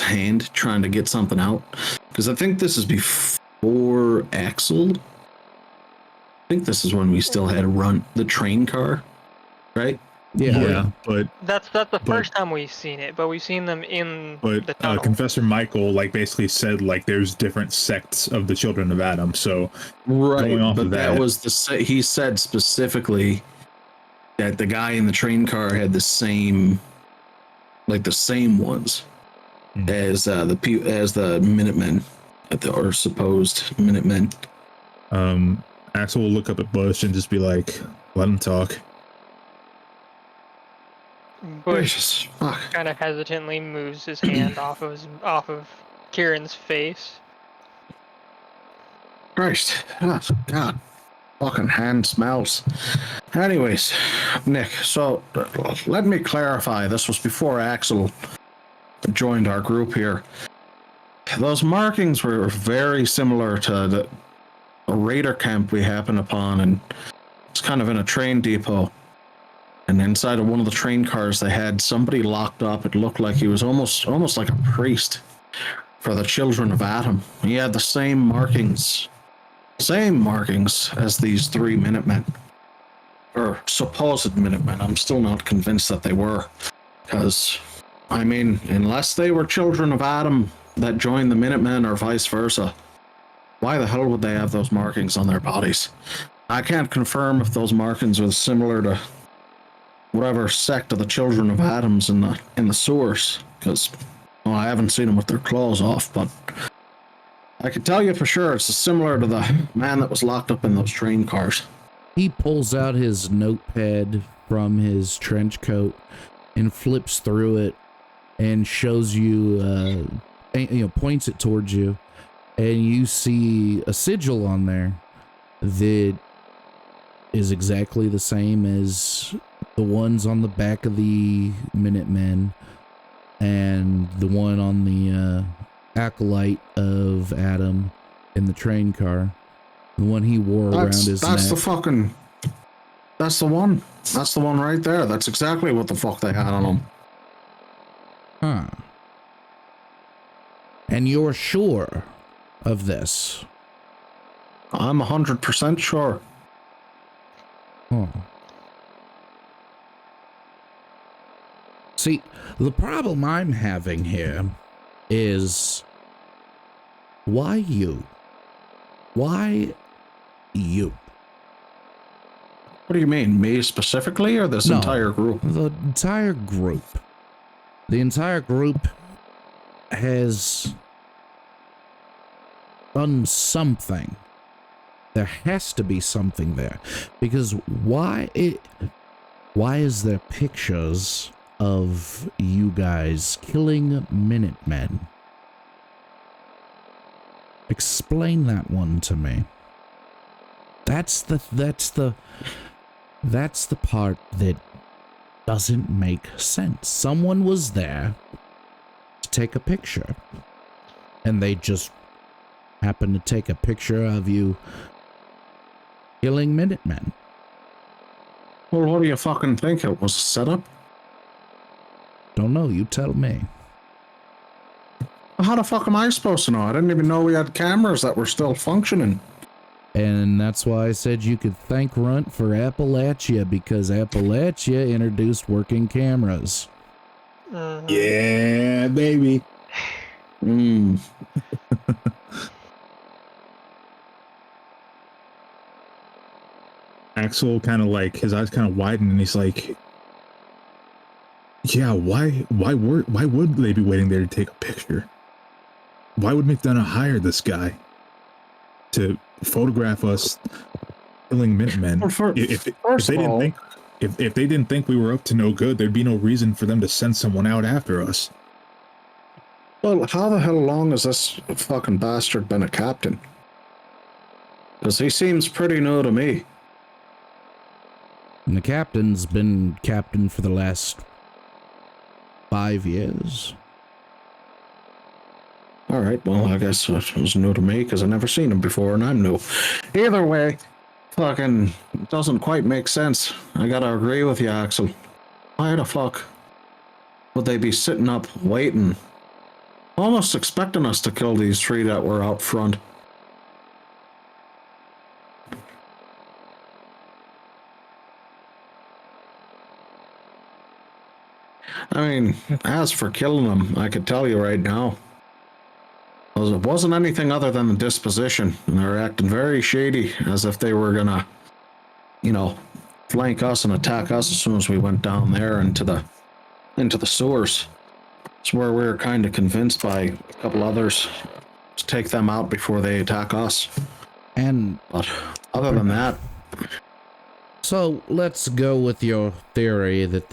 hand, trying to get something out, because I think this is before Axel. I think this is when we still had to run the train car, right? Yeah. But That's the first time we've seen it, but we've seen them in the tunnel. Confessor Michael like basically said like there's different sects of the children of Adam. So Right, going off but of that was he said specifically that the guy in the train car had the same ones as the Minutemen, or supposed Minutemen. Axel will look up at Bush and just be like, let him talk. Bush kind of hesitantly moves his hand off of Kieran's face. Christ, oh, God, fucking hand smells. Anyways, Nick, so let me clarify. This was before Axel joined our group here. Those markings were very similar to the raider camp we happened upon, and it's kind of in a train depot. And inside of one of the train cars, they had somebody locked up. It looked like he was almost like a priest for the children of Adam. He had the same markings as these 3 Minutemen, or supposed Minutemen. I'm still not convinced that they were, because, I mean, unless they were children of Adam that joined the Minutemen or vice versa, why the hell would they have those markings on their bodies? I can't confirm if those markings are similar to whatever sect of the children of Adam's in the sewers, because I haven't seen them with their claws off, but I can tell you for sure it's similar to the man that was locked up in those train cars. He pulls out his notepad from his trench coat and flips through it and shows you, points it towards you, and you see a sigil on there that is exactly the same as the ones on the back of the Minutemen and the one on the acolyte of Adam in the train car. The one he wore around his neck. That's the one. That's the one right there. That's exactly what the fuck they had on him. Huh. And you're sure of this? I'm 100% sure. Oh. See, the problem I'm having here is why you? Why you? What do you mean, me specifically, or this entire group? The entire group. The entire group has done something. There has to be something there, because why is there pictures of you guys killing Minutemen? Explain that one to me. That's the part that doesn't make sense. Someone was there to take a picture, and they just happened to take a picture of you killing Minutemen. Well, what do you fucking think? It was a setup? Don't know, you tell me. How the fuck am I supposed to know? I didn't even know we had cameras that were still functioning. And that's why I said you could thank Runt for Appalachia, because Appalachia introduced working cameras. Yeah, baby. Axel kind of like, his eyes kind of widen, and he's like, yeah, why would they be waiting there to take a picture? Why would McDonough hire this guy to photograph us killing Minutemen? If they didn't think we were up to no good, there'd be no reason for them to send someone out after us. Well, how the hell long has this fucking bastard been a captain? Because he seems pretty new to me. And the captain's been captain for the last 5 years. All right, well, I guess it was new to me because I've never seen him before and I'm new. Either way, fucking doesn't quite make sense. I gotta agree with you, Axel. Why the fuck would they be sitting up waiting, almost expecting us to kill these three that were out front? I mean, as for killing them, I could tell you right now, it wasn't anything other than the disposition. And they're acting very shady, as if they were gonna, flank us and attack us as soon as we went down there into the sewers. It's where we were kind of convinced by a couple others to take them out before they attack us. But other than that, so let's go with your theory that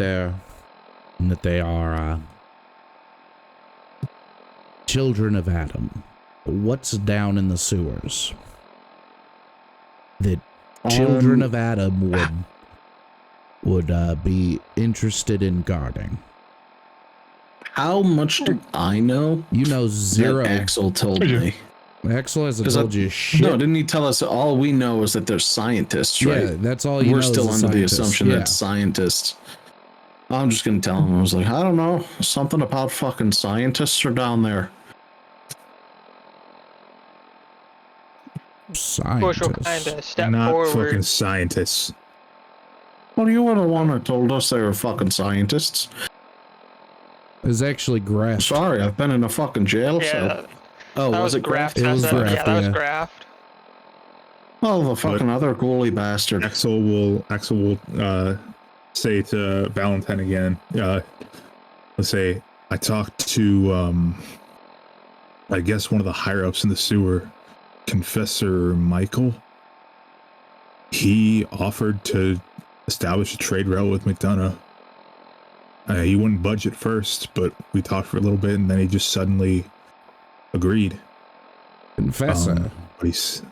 they are children of Adam. What's down in the sewers that children of Adam would be interested in guarding? How much do I know? You know zero. That Axel told me. Axel hasn't told you shit. No, didn't he tell us all we know is that they're scientists, right? Yeah, that's all you know. We're still under the assumption that scientists. I'm just gonna tell him. I was like, I don't know, something about fucking scientists are down there. Bush will kind of step Not forward. fucking scientists. Well, you were the one who told us they were fucking scientists. It's actually graft. Sorry, I've been in a fucking jail. Yeah, so. that was it graft? It was graft. Yeah, that was graft. Oh, the fucking other ghouly bastard. Axel will say to Valentine again, let's say, I talked to, I guess one of the higher ups in the sewer, Confessor Michael. He offered to establish a trade route with McDonough. He wouldn't budge at first, but we talked for a little bit, and then he just suddenly agreed. Confessor. But he's...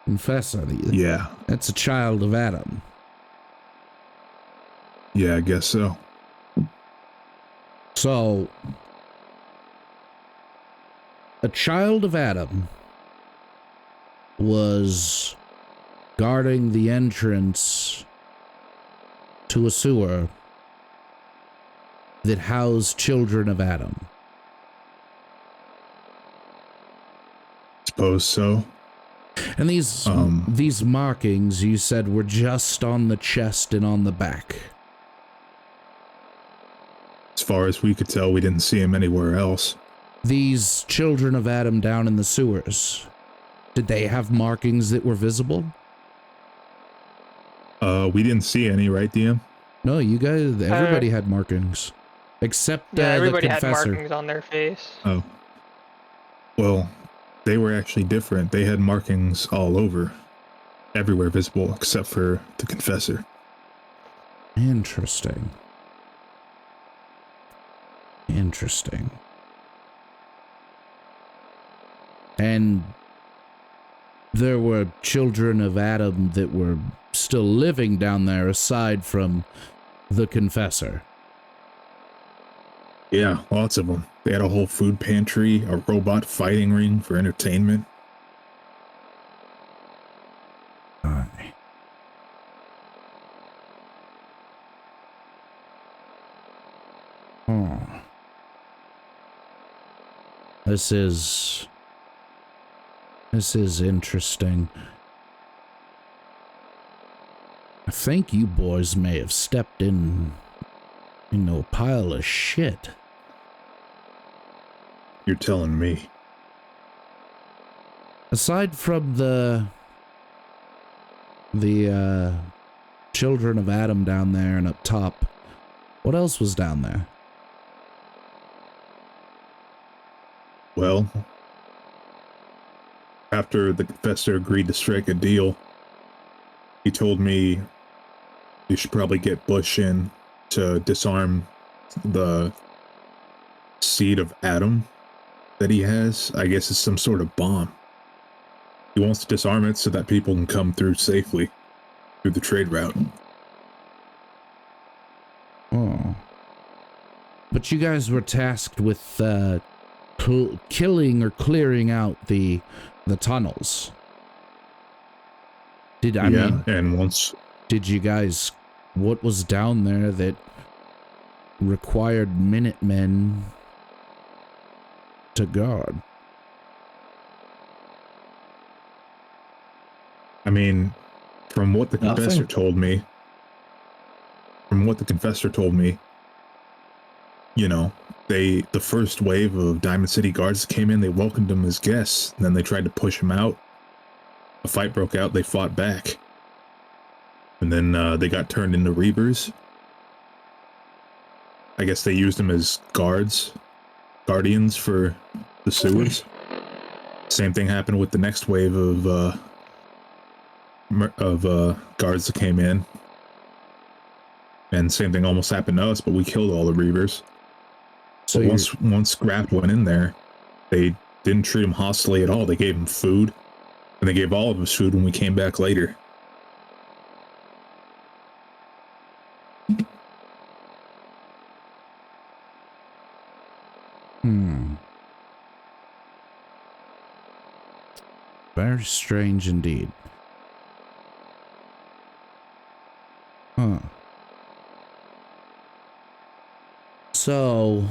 Confessor. Yeah. That's a child of Adam. Yeah, I guess so. So, a child of Adam was guarding the entrance to a sewer that housed children of Adam? Suppose so. And these markings you said were just on the chest and on the back. As far as we could tell, we didn't see him anywhere else. These children of Adam down in the sewers, did they have markings that were visible? We didn't see any, right, DM? No, you guys, everybody had markings. Except everybody the had Confessor. markings on their face. Oh. Well, they were actually different. They had markings all over. Everywhere visible, except for the Confessor. Interesting. Interesting. And there were children of Adam that were still living down there aside from the Confessor. Yeah, lots of them. They had a whole food pantry, a robot fighting ring for entertainment. Aye. Oh. This is interesting. I think you boys may have stepped into a pile of shit. You're telling me. Aside from the children of Adam down there and up top, what else was down there? Well, after the Confessor agreed to strike a deal, he told me you should probably get Bush in to disarm the seed of Adam that he has. I guess it's some sort of bomb. He wants to disarm it so that people can come through safely through the trade route. Oh. But you guys were tasked with killing or clearing out the tunnels. And once... Did you guys... What was down there that required Minutemen to guard? I mean, from what the Confessor told me, you know, the first wave of Diamond City guards that came in, they welcomed him as guests, and then they tried to push him out. A fight broke out, they fought back. And then they got turned into Reavers. I guess they used them as guardians for the sewers. Same thing happened with the next wave of guards that came in. And same thing almost happened to us, but we killed all the Reavers. So once Scrap went in there, they didn't treat him hostily at all. They gave him food, and they gave all of us food when we came back later. Very strange indeed. Huh. So,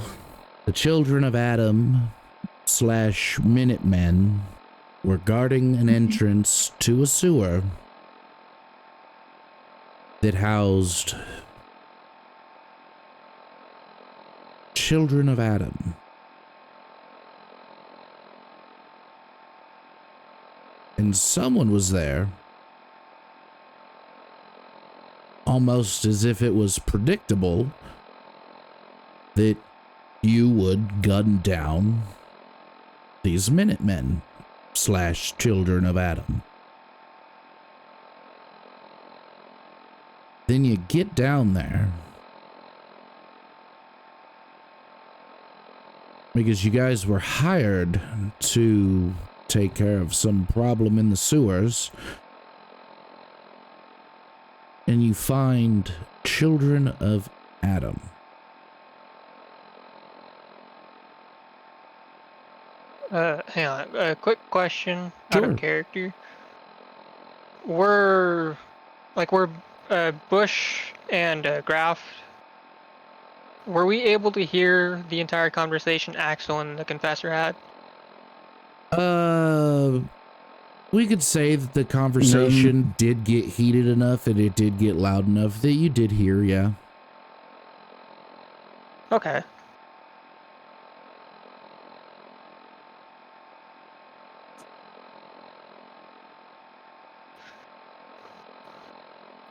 the children of Adam / Minutemen were guarding an entrance to a sewer that housed children of Adam. And someone was there, almost as if it was predictable that you would gun down these Minutemen / children of Adam. Then you get down there, because you guys were hired to take care of some problem in the sewers, and you find children of Adam. Hang on. A quick question Sure. out of character. Were Bush and Graf Were we able to hear the entire conversation Axel and the Confessor had? We could say that the conversation did get heated enough and it did get loud enough that you did hear, yeah. Okay.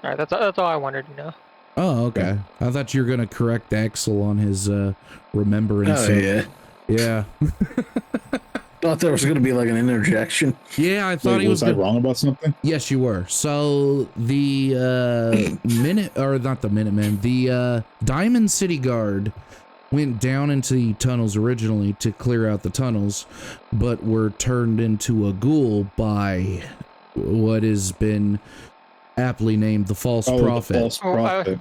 Alright, that's all I wanted to know. Oh, okay. I thought you were going to correct Axel on his remembrance. Oh, yeah. Yeah. Thought there was going to be like an interjection. Yeah, I thought Wait, he was I wrong about something? Yes, you were. So the the Diamond City Guard went down into the tunnels originally to clear out the tunnels, but were turned into a ghoul by what has been aptly named the False Prophet. The False Prophet.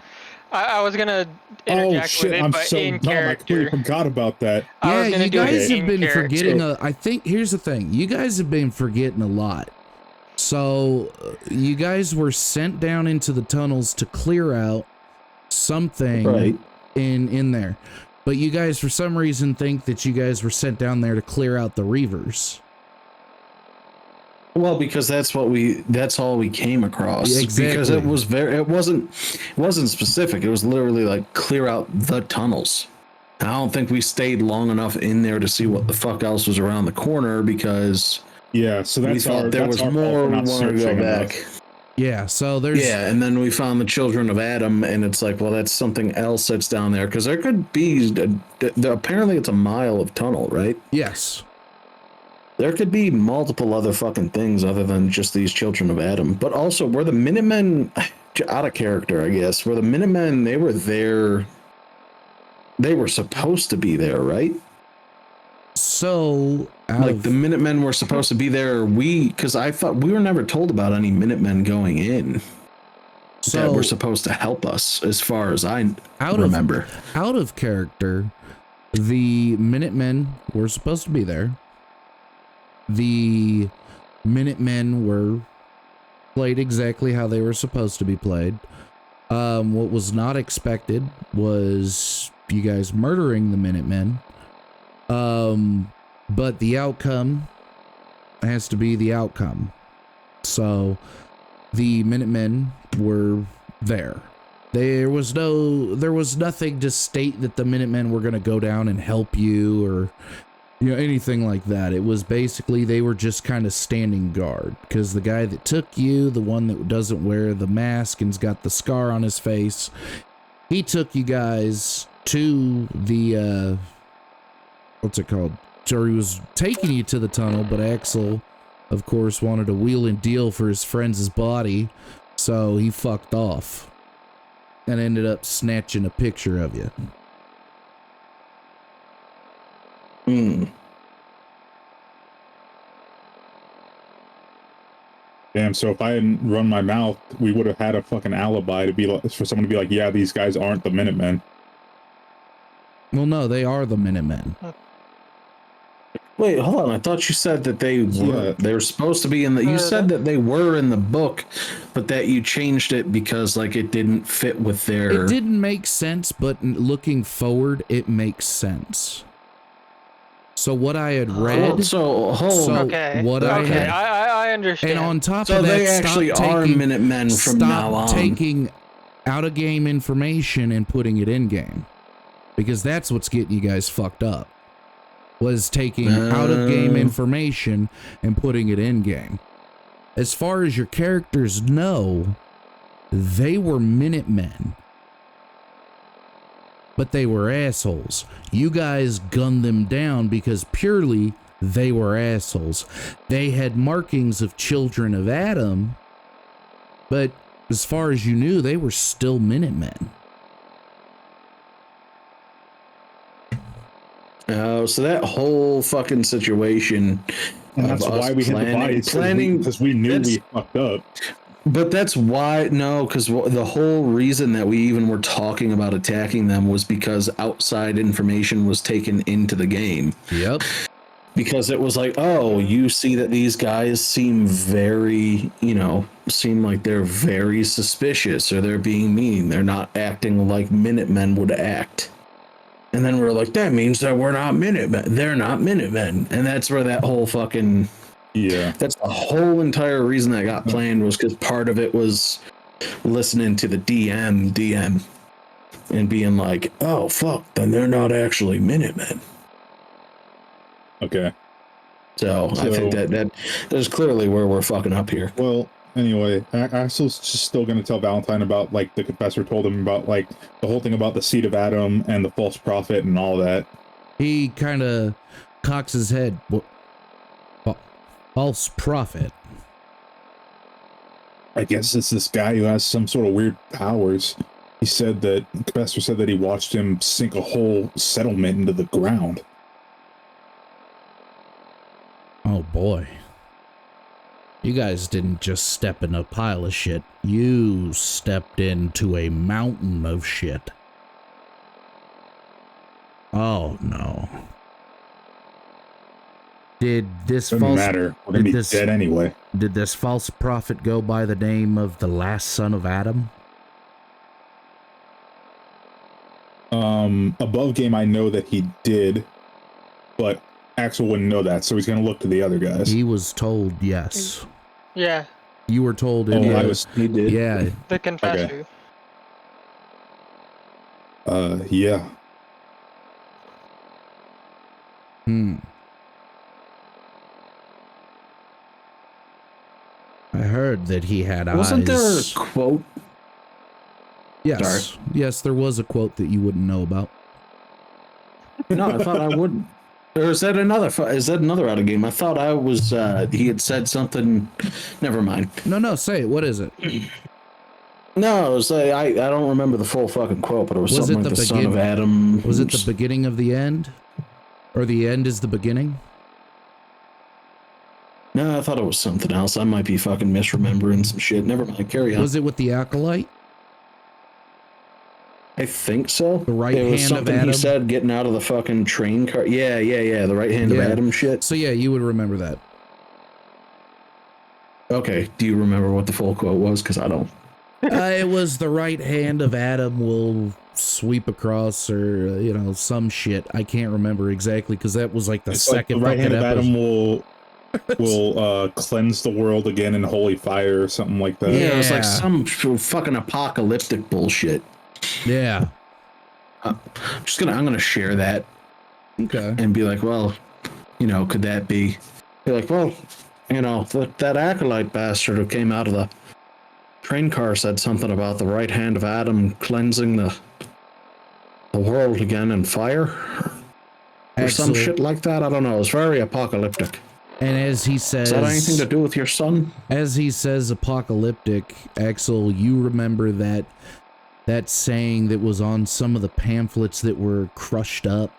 I was gonna interject with it, I'm but so in dumb. I completely character. forgot about that. Yeah, you guys have been forgetting. So- I think here's the thing. You guys have been forgetting a lot. So you guys were sent down into the tunnels to clear out something in there. But you guys, for some reason, think that you guys were sent down there to clear out the Reavers. Well, because that's all we came across. Exactly. Because it wasn't specific. It was literally like clear out the tunnels. I don't think we stayed long enough in there to see what the fuck else was around the corner because so that's we thought there was more. We wanted to go back. Yeah, so there's and then we found the children of Adam, and it's like, well, that's something else that's down there because there could be. Apparently, it's a mile of tunnel, right? Yes. There could be multiple other fucking things other than just these children of Adam. But also, were the Minutemen out of character, I guess? Were the Minutemen, they were there. They were supposed to be there, right? So, like the Minutemen were supposed to be there. Because I thought we were never told about any Minutemen going in that were supposed to help us, as far as I remember. Out of character, the Minutemen were supposed to be there. The Minutemen were played exactly how they were supposed to be played. What was not expected was you guys murdering the Minutemen. But the outcome has to be the outcome. So the Minutemen were there. There was nothing to state that the Minutemen were going to go down and help you or anything like that. It was basically they were just kind of standing guard because the guy that took you, the one that doesn't wear the mask and's got the scar on his face, he took you guys to the what's it called? So he was taking you to the tunnel, but Axel, of course, wanted to wheel and deal for his friend's body, so he fucked off and ended up snatching a picture of you. Damn, so if I hadn't run my mouth, we would have had a fucking alibi to be like, for someone to be like, yeah, these guys aren't the Minutemen. Well, no, they are the Minutemen. Wait, hold on. I thought you said that they were supposed to be in the. You said that they were in the book, but that you changed it because like it didn't fit with their. It didn't make sense, but looking forward, it makes sense. So what I had read. I understand. And on top of that, they actually are Minutemen from now on. Stop taking out of game information and putting it in game, because that's what's getting you guys fucked up. Was taking out of game information and putting it in game. As far as your characters know, they were Minutemen. But they were assholes. You guys gunned them down because purely they were assholes. They had markings of children of Adam, but as far as you knew, they were still Minutemen. So that whole fucking situation. And that's why we hit the bodies, because we knew we fucked up. But that's why, because the whole reason that we even were talking about attacking them was because outside information was taken into the game. Yep. Because it was like, oh, you see that these guys seem very, seem like they're very suspicious or they're being mean. They're not acting like Minutemen would act. And then we're like, that means that we're not Minutemen. They're not Minutemen. And that's where that whole fucking... Yeah. That's the whole entire reason that got planned, was because part of it was listening to the DM, and being like, oh, fuck, then they're not actually Minutemen. Okay. So I think that is clearly where we're fucking up here. Well, anyway, Axel's just still going to tell Valentine about, like, the Confessor told him about, like, the whole thing about the seed of Adam and the false prophet and all that. He kind of cocks his head. False prophet? I guess it's this guy who has some sort of weird powers. He said that, the Confessor said that he watched him sink a whole settlement into the ground. Oh boy. You guys didn't just step in a pile of shit. You stepped into a mountain of shit. Oh no. Did this Doesn't false matter. We're gonna be dead anyway. Did this false prophet go by the name of the last son of Adam? Above game, I know that he did, but Axel wouldn't know that, so he's gonna look to the other guys. He was told yes. Yeah, You were told Oh, he did? Yeah. the Confessor. Okay. Yeah. I heard that he had Wasn't eyes. there a quote? Yes. Sorry. Yes, there was a quote that you wouldn't know about. No, I thought I wouldn't. Or is that another out of game? I thought I was, he had said something. Never mind. No, say it. What is it? No, it was, I don't remember the full fucking quote, but it was something like the son of Adam. Was it the beginning of the end? Or the end is the beginning? No, I thought it was something else. I might be fucking misremembering some shit. Never mind. Carry on. Was it with the acolyte? I think so. The right it was hand something of Adam? he said getting out of the fucking train car. Yeah. The right hand of Adam shit. So yeah, you would remember that. Okay. Do you remember what the full quote was? Because I don't. It was the right hand of Adam will sweep across, or some shit. I can't remember exactly because that was like the second. The right hand of episode. Adam will cleanse the world again in holy fire or something like that. Yeah, it was like some fucking apocalyptic bullshit. Yeah. I'm gonna share that. Okay. And be like, well, could that be? Be like, well, that acolyte bastard who came out of the train car said something about the right hand of Adam cleansing the world again in fire, or some shit like that. I don't know. It's very apocalyptic. And as he says, is that anything to do with your son? As he says, apocalyptic. Axel, you remember that saying that was on some of the pamphlets that were crushed up.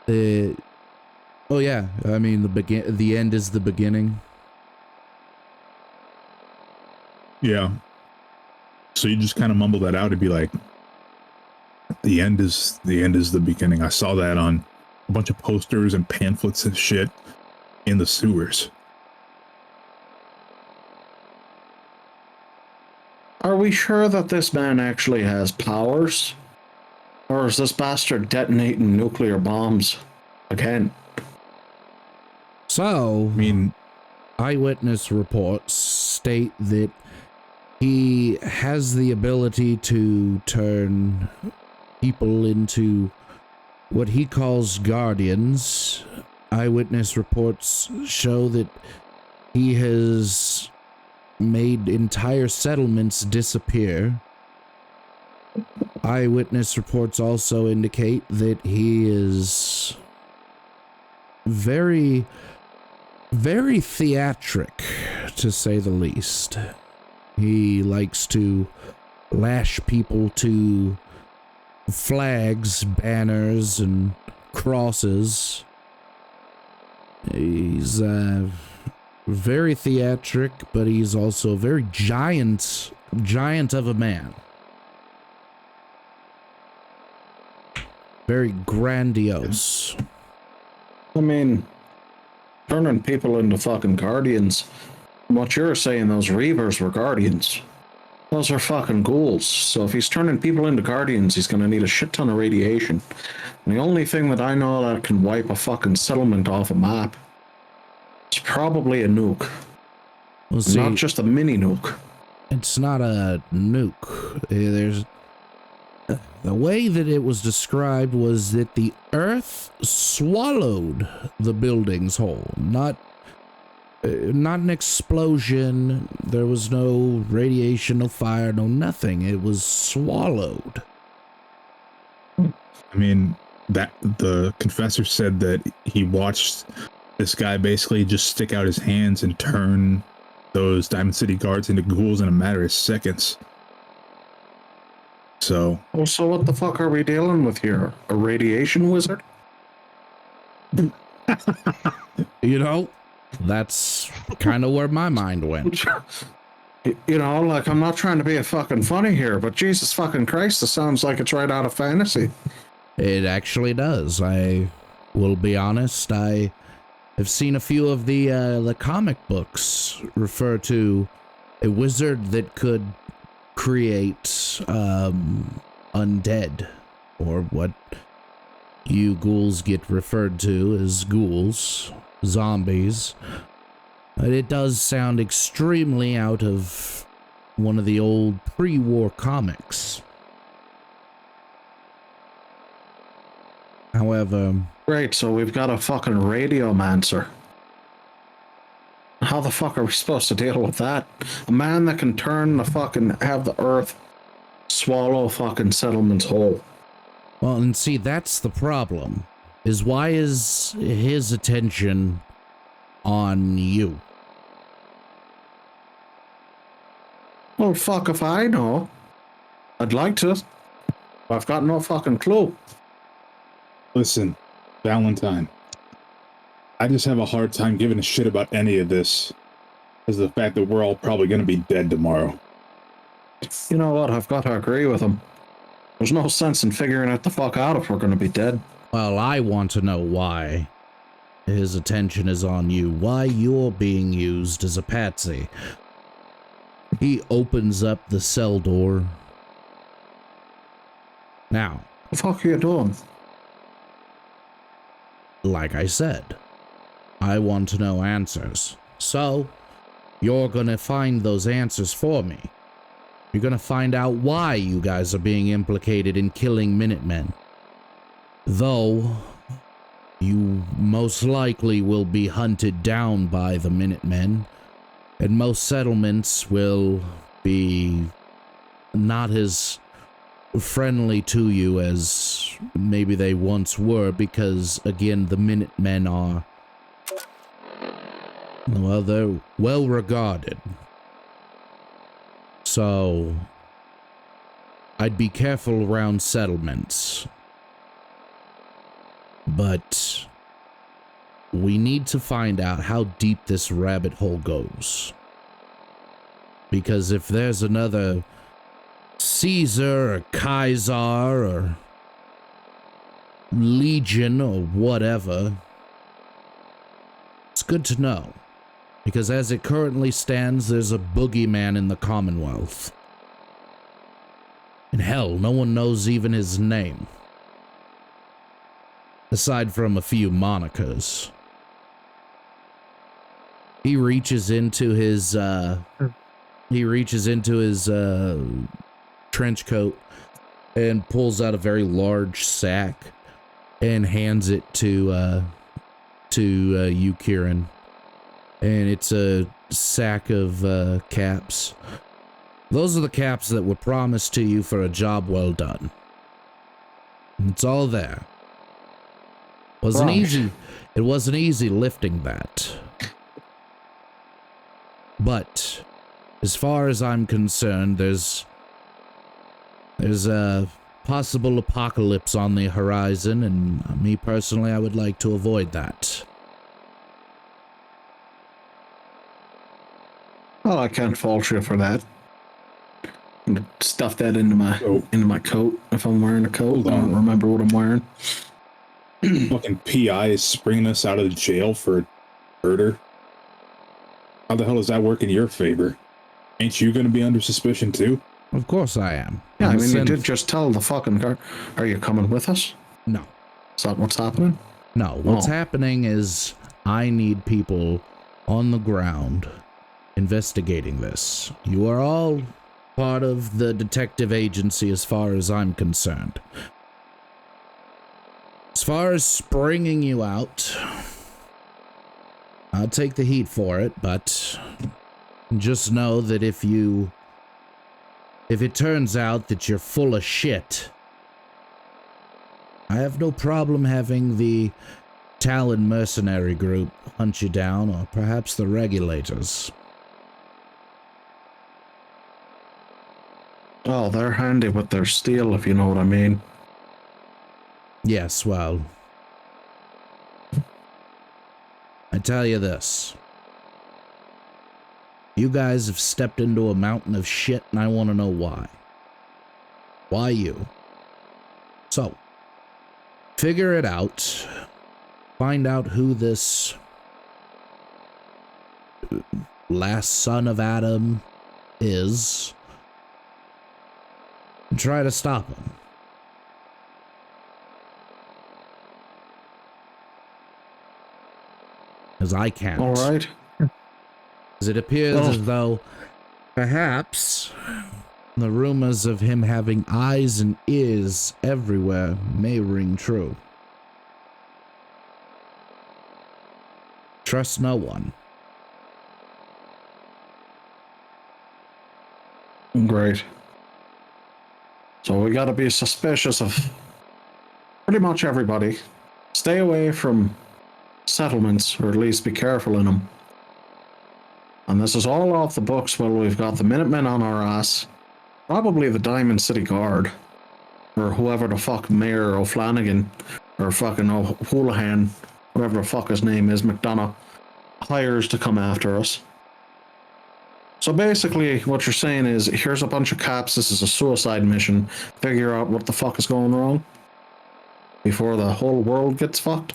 Oh yeah, I mean the end is the beginning. Yeah. So you just kind of mumble that out and be like, the end is the beginning. I saw that on a bunch of posters and pamphlets and shit in the sewers. Are we sure that this man actually has powers? Or is this bastard detonating nuclear bombs again? So, eyewitness reports state that he has the ability to turn people into what he calls guardians. Eyewitness reports show that he has made entire settlements disappear. Eyewitness reports also indicate that he is very, very theatric, to say the least. He likes to lash people to flags, banners, and crosses. He's very theatric, but he's also very giant of a man. Very grandiose. I mean, turning people into fucking guardians. From what you're saying, those Reavers were guardians. Those are fucking ghouls. So if he's turning people into guardians, he's gonna need a shit ton of radiation. And the only thing that I know that can wipe a fucking settlement off a map is probably a nuke. Well, see, Not just a mini nuke. it's not a nuke. There's the way that it was described was that the Earth swallowed the buildings whole, not an explosion. There was no radiation, no fire, no nothing. It was swallowed. I mean, that the confessor said that he watched this guy basically just stick out his hands and turn those Diamond City guards into ghouls in a matter of seconds. So, Well, so what the fuck are we dealing with here? A radiation wizard? You know, that's kind of where my mind went. You know, like, I'm not trying to be a fucking funny here, but Jesus fucking Christ, this sounds like it's right out of fantasy. It actually does. I will be honest. I have seen a few of the comic books refer to a wizard that could create undead, or what you ghouls get referred to as ghouls, zombies. But it does sound extremely out of one of the old pre-war comics. However, Great, so we've got a fucking radiomancer. How the fuck are we supposed to deal with that? A man that can have the earth swallow fucking settlements whole. well, and see, that's the problem, is why is his attention on you? Well, fuck if I know. I'd like to. I've got no fucking clue. listen, Valentine, I just have a hard time giving a shit about any of this, because of the fact that we're all probably going to be dead tomorrow. You know what? I've got to agree with him. There's no sense in figuring it the fuck out if we're going to be dead. Well, I want to know why his attention is on you, why you're being used as a patsy. He opens up the cell door. Now, The fuck are you doing? like I said, I want to know answers. So, you're gonna find those answers for me. You're gonna find out why you guys are being implicated in killing Minutemen. Though, you most likely will be hunted down by the Minutemen, and most settlements will be not as friendly to you as maybe they once were, because, again, the Minutemen are, well, they're well regarded. So, I'd be careful around settlements. But we need to find out how deep this rabbit hole goes. Because if there's another Caesar or Kaiser or Legion or whatever, it's good to know. Because as it currently stands, there's a boogeyman in the Commonwealth. And hell, no one knows even his name. Aside from a few monikers. He reaches into his trench coat and pulls out a very large sack and hands it to you, Kieran. And it's a sack of caps. Those are the caps that were promised to you for a job well done. It's all there. It wasn't easy lifting that. But as far as I'm concerned, there's a possible apocalypse on the horizon, and me personally, I would like to avoid that. Well, I can't fault you for that. Stuff that into my coat if I'm wearing a coat. I don't remember what I'm wearing. Fucking PI is springing us out of jail for murder. How the hell does that work in your favor? Ain't you gonna be under suspicion too? Of course I am. Yeah, I'm I mean, you sent- did just tell the fucking guard. Are you coming with us? No. Is that what's happening? No, what's Oh. happening is I need people on the ground investigating this. You are all part of the detective agency as far as I'm concerned. As far as springing you out, I'll take the heat for it, but just know that if it turns out that you're full of shit, I have no problem having the Talon mercenary group hunt you down, or perhaps the regulators. Oh, they're handy with their steel, if you know what I mean. Yes, well, I tell you this. You guys have stepped into a mountain of shit, and I want to know why. Why you? So, figure it out. Find out who this last son of Adam is. And try to stop him. As I can't. All right. As it appears as though perhaps the rumors of him having eyes and ears everywhere may ring true. Trust no one. Great. So we gotta be suspicious of pretty much everybody. Stay away from settlements, or at least be careful in them. And this is all off the books while we've got the Minutemen on our ass. Probably the Diamond City Guard. Or whoever the fuck Mayor O'Flanagan, or fucking O'Houlihan, whatever the fuck his name is, McDonough, hires to come after us. So basically, what you're saying is, here's a bunch of cops, this is a suicide mission, figure out what the fuck is going wrong before the whole world gets fucked?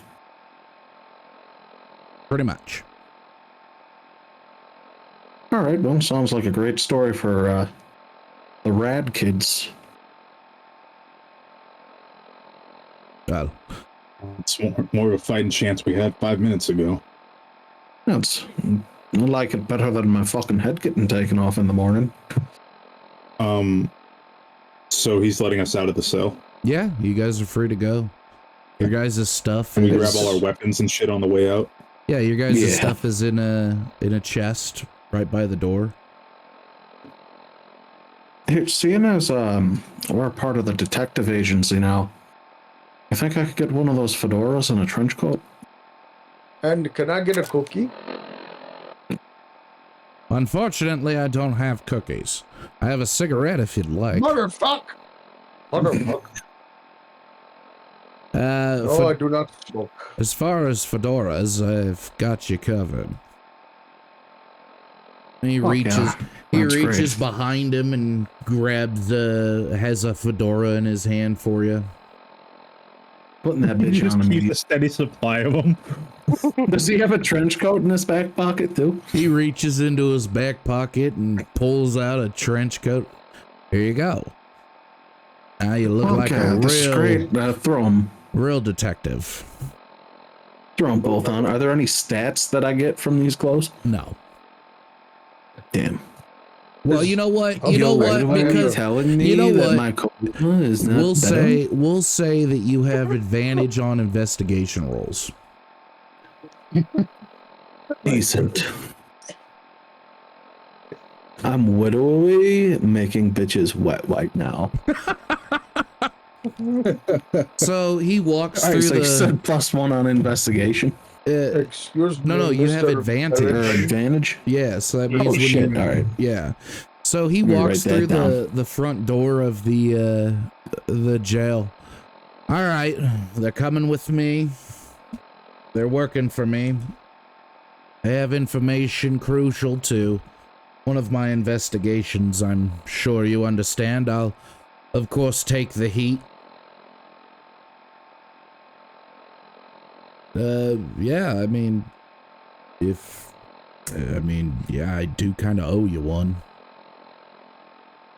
Pretty much. Alright, well, sounds like a great story for the rad kids. Well, It's more of a fighting chance we had 5 minutes ago. That's, I like it better than my fucking head getting taken off in the morning. So he's letting us out of the cell. yeah, you guys are free to go. Your guys' stuff Can we is... grab all our weapons and shit on the way out? Yeah, your guys' Yeah. stuff is in a chest right by the door. Here, seeing as we're part of the detective agency now, I think I could get one of those fedoras and a trench coat. And can I get a cookie? Unfortunately, I don't have cookies. I have a cigarette if you'd like. Motherfuck! Motherfuck. No, I do not smoke. As far as fedoras, I've got you covered. He Fuck reaches, yeah. he That's reaches great. behind him and grabs has a fedora in his hand for you. Putting that bitch on keep him. a steady supply of them. Does he have a trench coat in his back pocket too? He reaches into his back pocket and pulls out a trench coat. Here you go. Now you look like a this is great. real, real detective. Throw them both on. Are there any stats that I get from these clothes? No. Damn. Well, you know what? You Okay, know wait, what? wait, Because telling me you know that what? my charisma is not we'll say that you have advantage on investigation rolls. decent. I'm widowy, making bitches wet right now. So he walks All right, through so you the. said +1 on investigation. Excuse me. No, you have Mr. advantage. Advantage? Yeah, so that means Oh, when shit, you. all right. Yeah. So he Let me walks write through that the front door of the jail. All right, they're coming with me. They're working for me. They have information crucial to one of my investigations. I'm sure you understand. I'll, of course, take the heat. Yeah, I mean, yeah, I do kind of owe you one.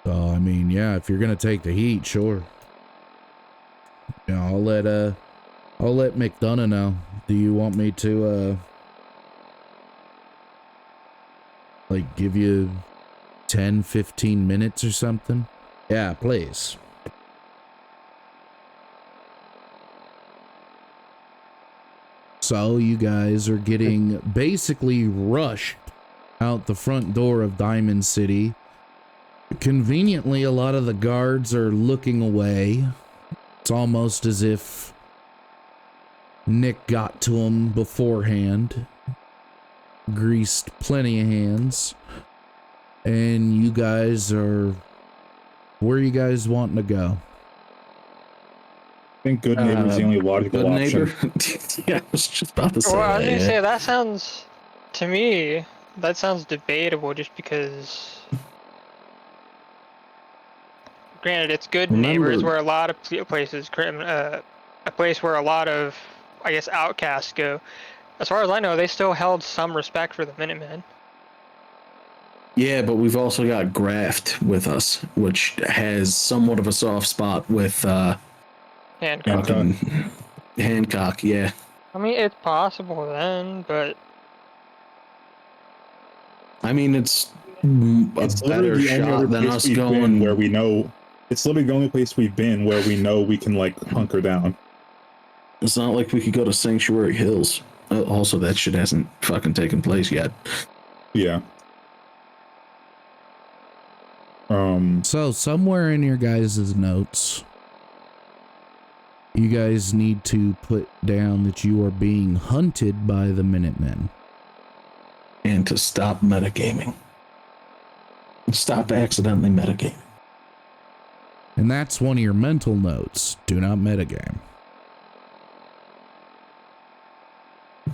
So, I mean, yeah, if you're gonna take the heat, sure. You know, I'll let McDonough know. Do you want me to, like, give you 10, 15 minutes or something? Yeah, please. So you guys are getting basically rushed out the front door of Diamond City. Conveniently, a lot of the guards are looking away. It's almost as if Nick got to them beforehand, greased plenty of hands, and you guys are, where are you guys wanting to go? I think good neighbor's the only logical Good option. neighbor. Yeah, I was just about to say. Well, I was that, gonna yeah. say that sounds, to me, that sounds debatable. Just because, granted, it's good neighbors Remember- where a lot of places, a place where a lot of, I guess, outcasts go. As far as I know, they still held some respect for the Minutemen. Yeah, but we've also got Graft with us, which has somewhat of a soft spot with Hancock. fucking Hancock. Yeah, I mean, it's possible then, but I mean it's a It's better literally the only other shot than place us we've been going where we know. It's literally the only place we've been where we know we can like hunker down. It's not like we could go to Sanctuary Hills. Also, that shit hasn't fucking taken place yet. Yeah. So somewhere in your guys' notes, you guys need to put down that you are being hunted by the Minutemen. And to stop metagaming. Stop accidentally metagaming. And that's one of your mental notes. Do not metagame.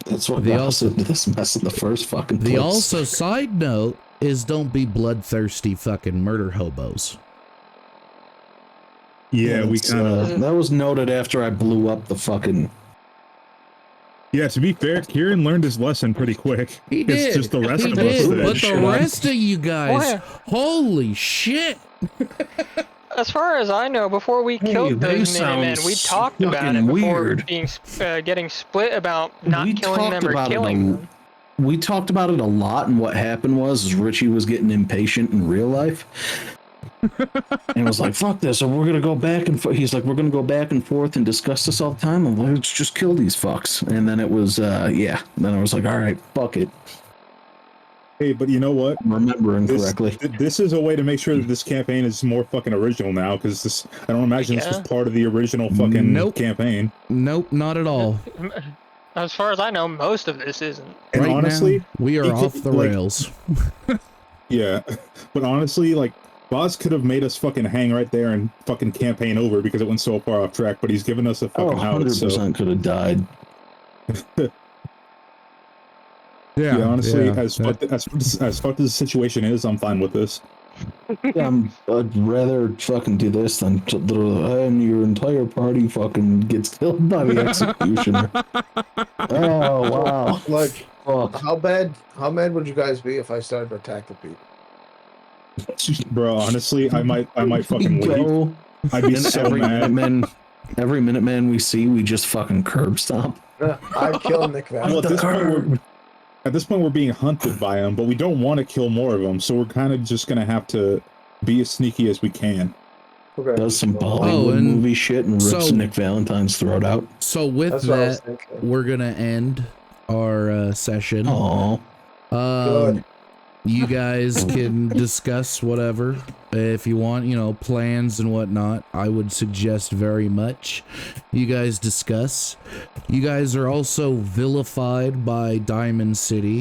That's what The got us also- into this mess in the first fucking place. The also side note is don't be bloodthirsty fucking murder hobos. Yeah, we It's, kind of. that was noted after I blew up the fucking. Yeah, to be fair, Kieran learned his lesson pretty quick. He It's did. just the rest He of us did. that But the shit up. rest of you guys, holy shit. as far as I know, before we killed they those Minutemen, sound we talked about fucking it before weird. being getting split about not We killing them talked or about it killing a- them. We talked about it a lot, and what happened was Richie was getting impatient in real life. And was like, fuck this, so we're gonna go back and he's like, we're gonna go back and forth and discuss this all the time. I'm like, let's just kill these fucks. And then it was yeah. Then I was like, all right, fuck it. Hey, but you know what? I'm remembering This, correctly. this is a way to make sure that this campaign is more fucking original now, because this, I don't imagine this was Yeah. part of the original fucking Nope. campaign. Nope, not at all. As far as I know, most of this isn't. And Right honestly, now, we are he could, off the like- rails. Yeah, but honestly, like, Boz could have made us fucking hang right there and fucking campaign over because it went so far off track, but he's given us a Oh, fucking out. So 100% could have died. yeah, honestly, yeah, as fucked as the situation is, I'm fine with this. Yeah, I'd rather fucking do this than and your entire party fucking gets killed by the executioner. Oh wow! Like, Fuck. how mad would you guys be if I started to attack the people? Bro, honestly, I might fucking leave. Go, I'd be and so every mad. every Minuteman we see, we just fucking curb stomp. I'd kill Nick Van. Well, at this point, we're being hunted by them, but we don't want to kill more of them, so we're kind of just gonna have to be as sneaky as we can. Okay. Does some Bollywood and movie shit and rips so- Nick Valentine's throat out. So with That's what I was that, thinking. we're gonna end our session. Oh, Good. You guys can discuss whatever if you want, you know, plans and whatnot. I would suggest very much you guys discuss. You guys are also vilified by Diamond City.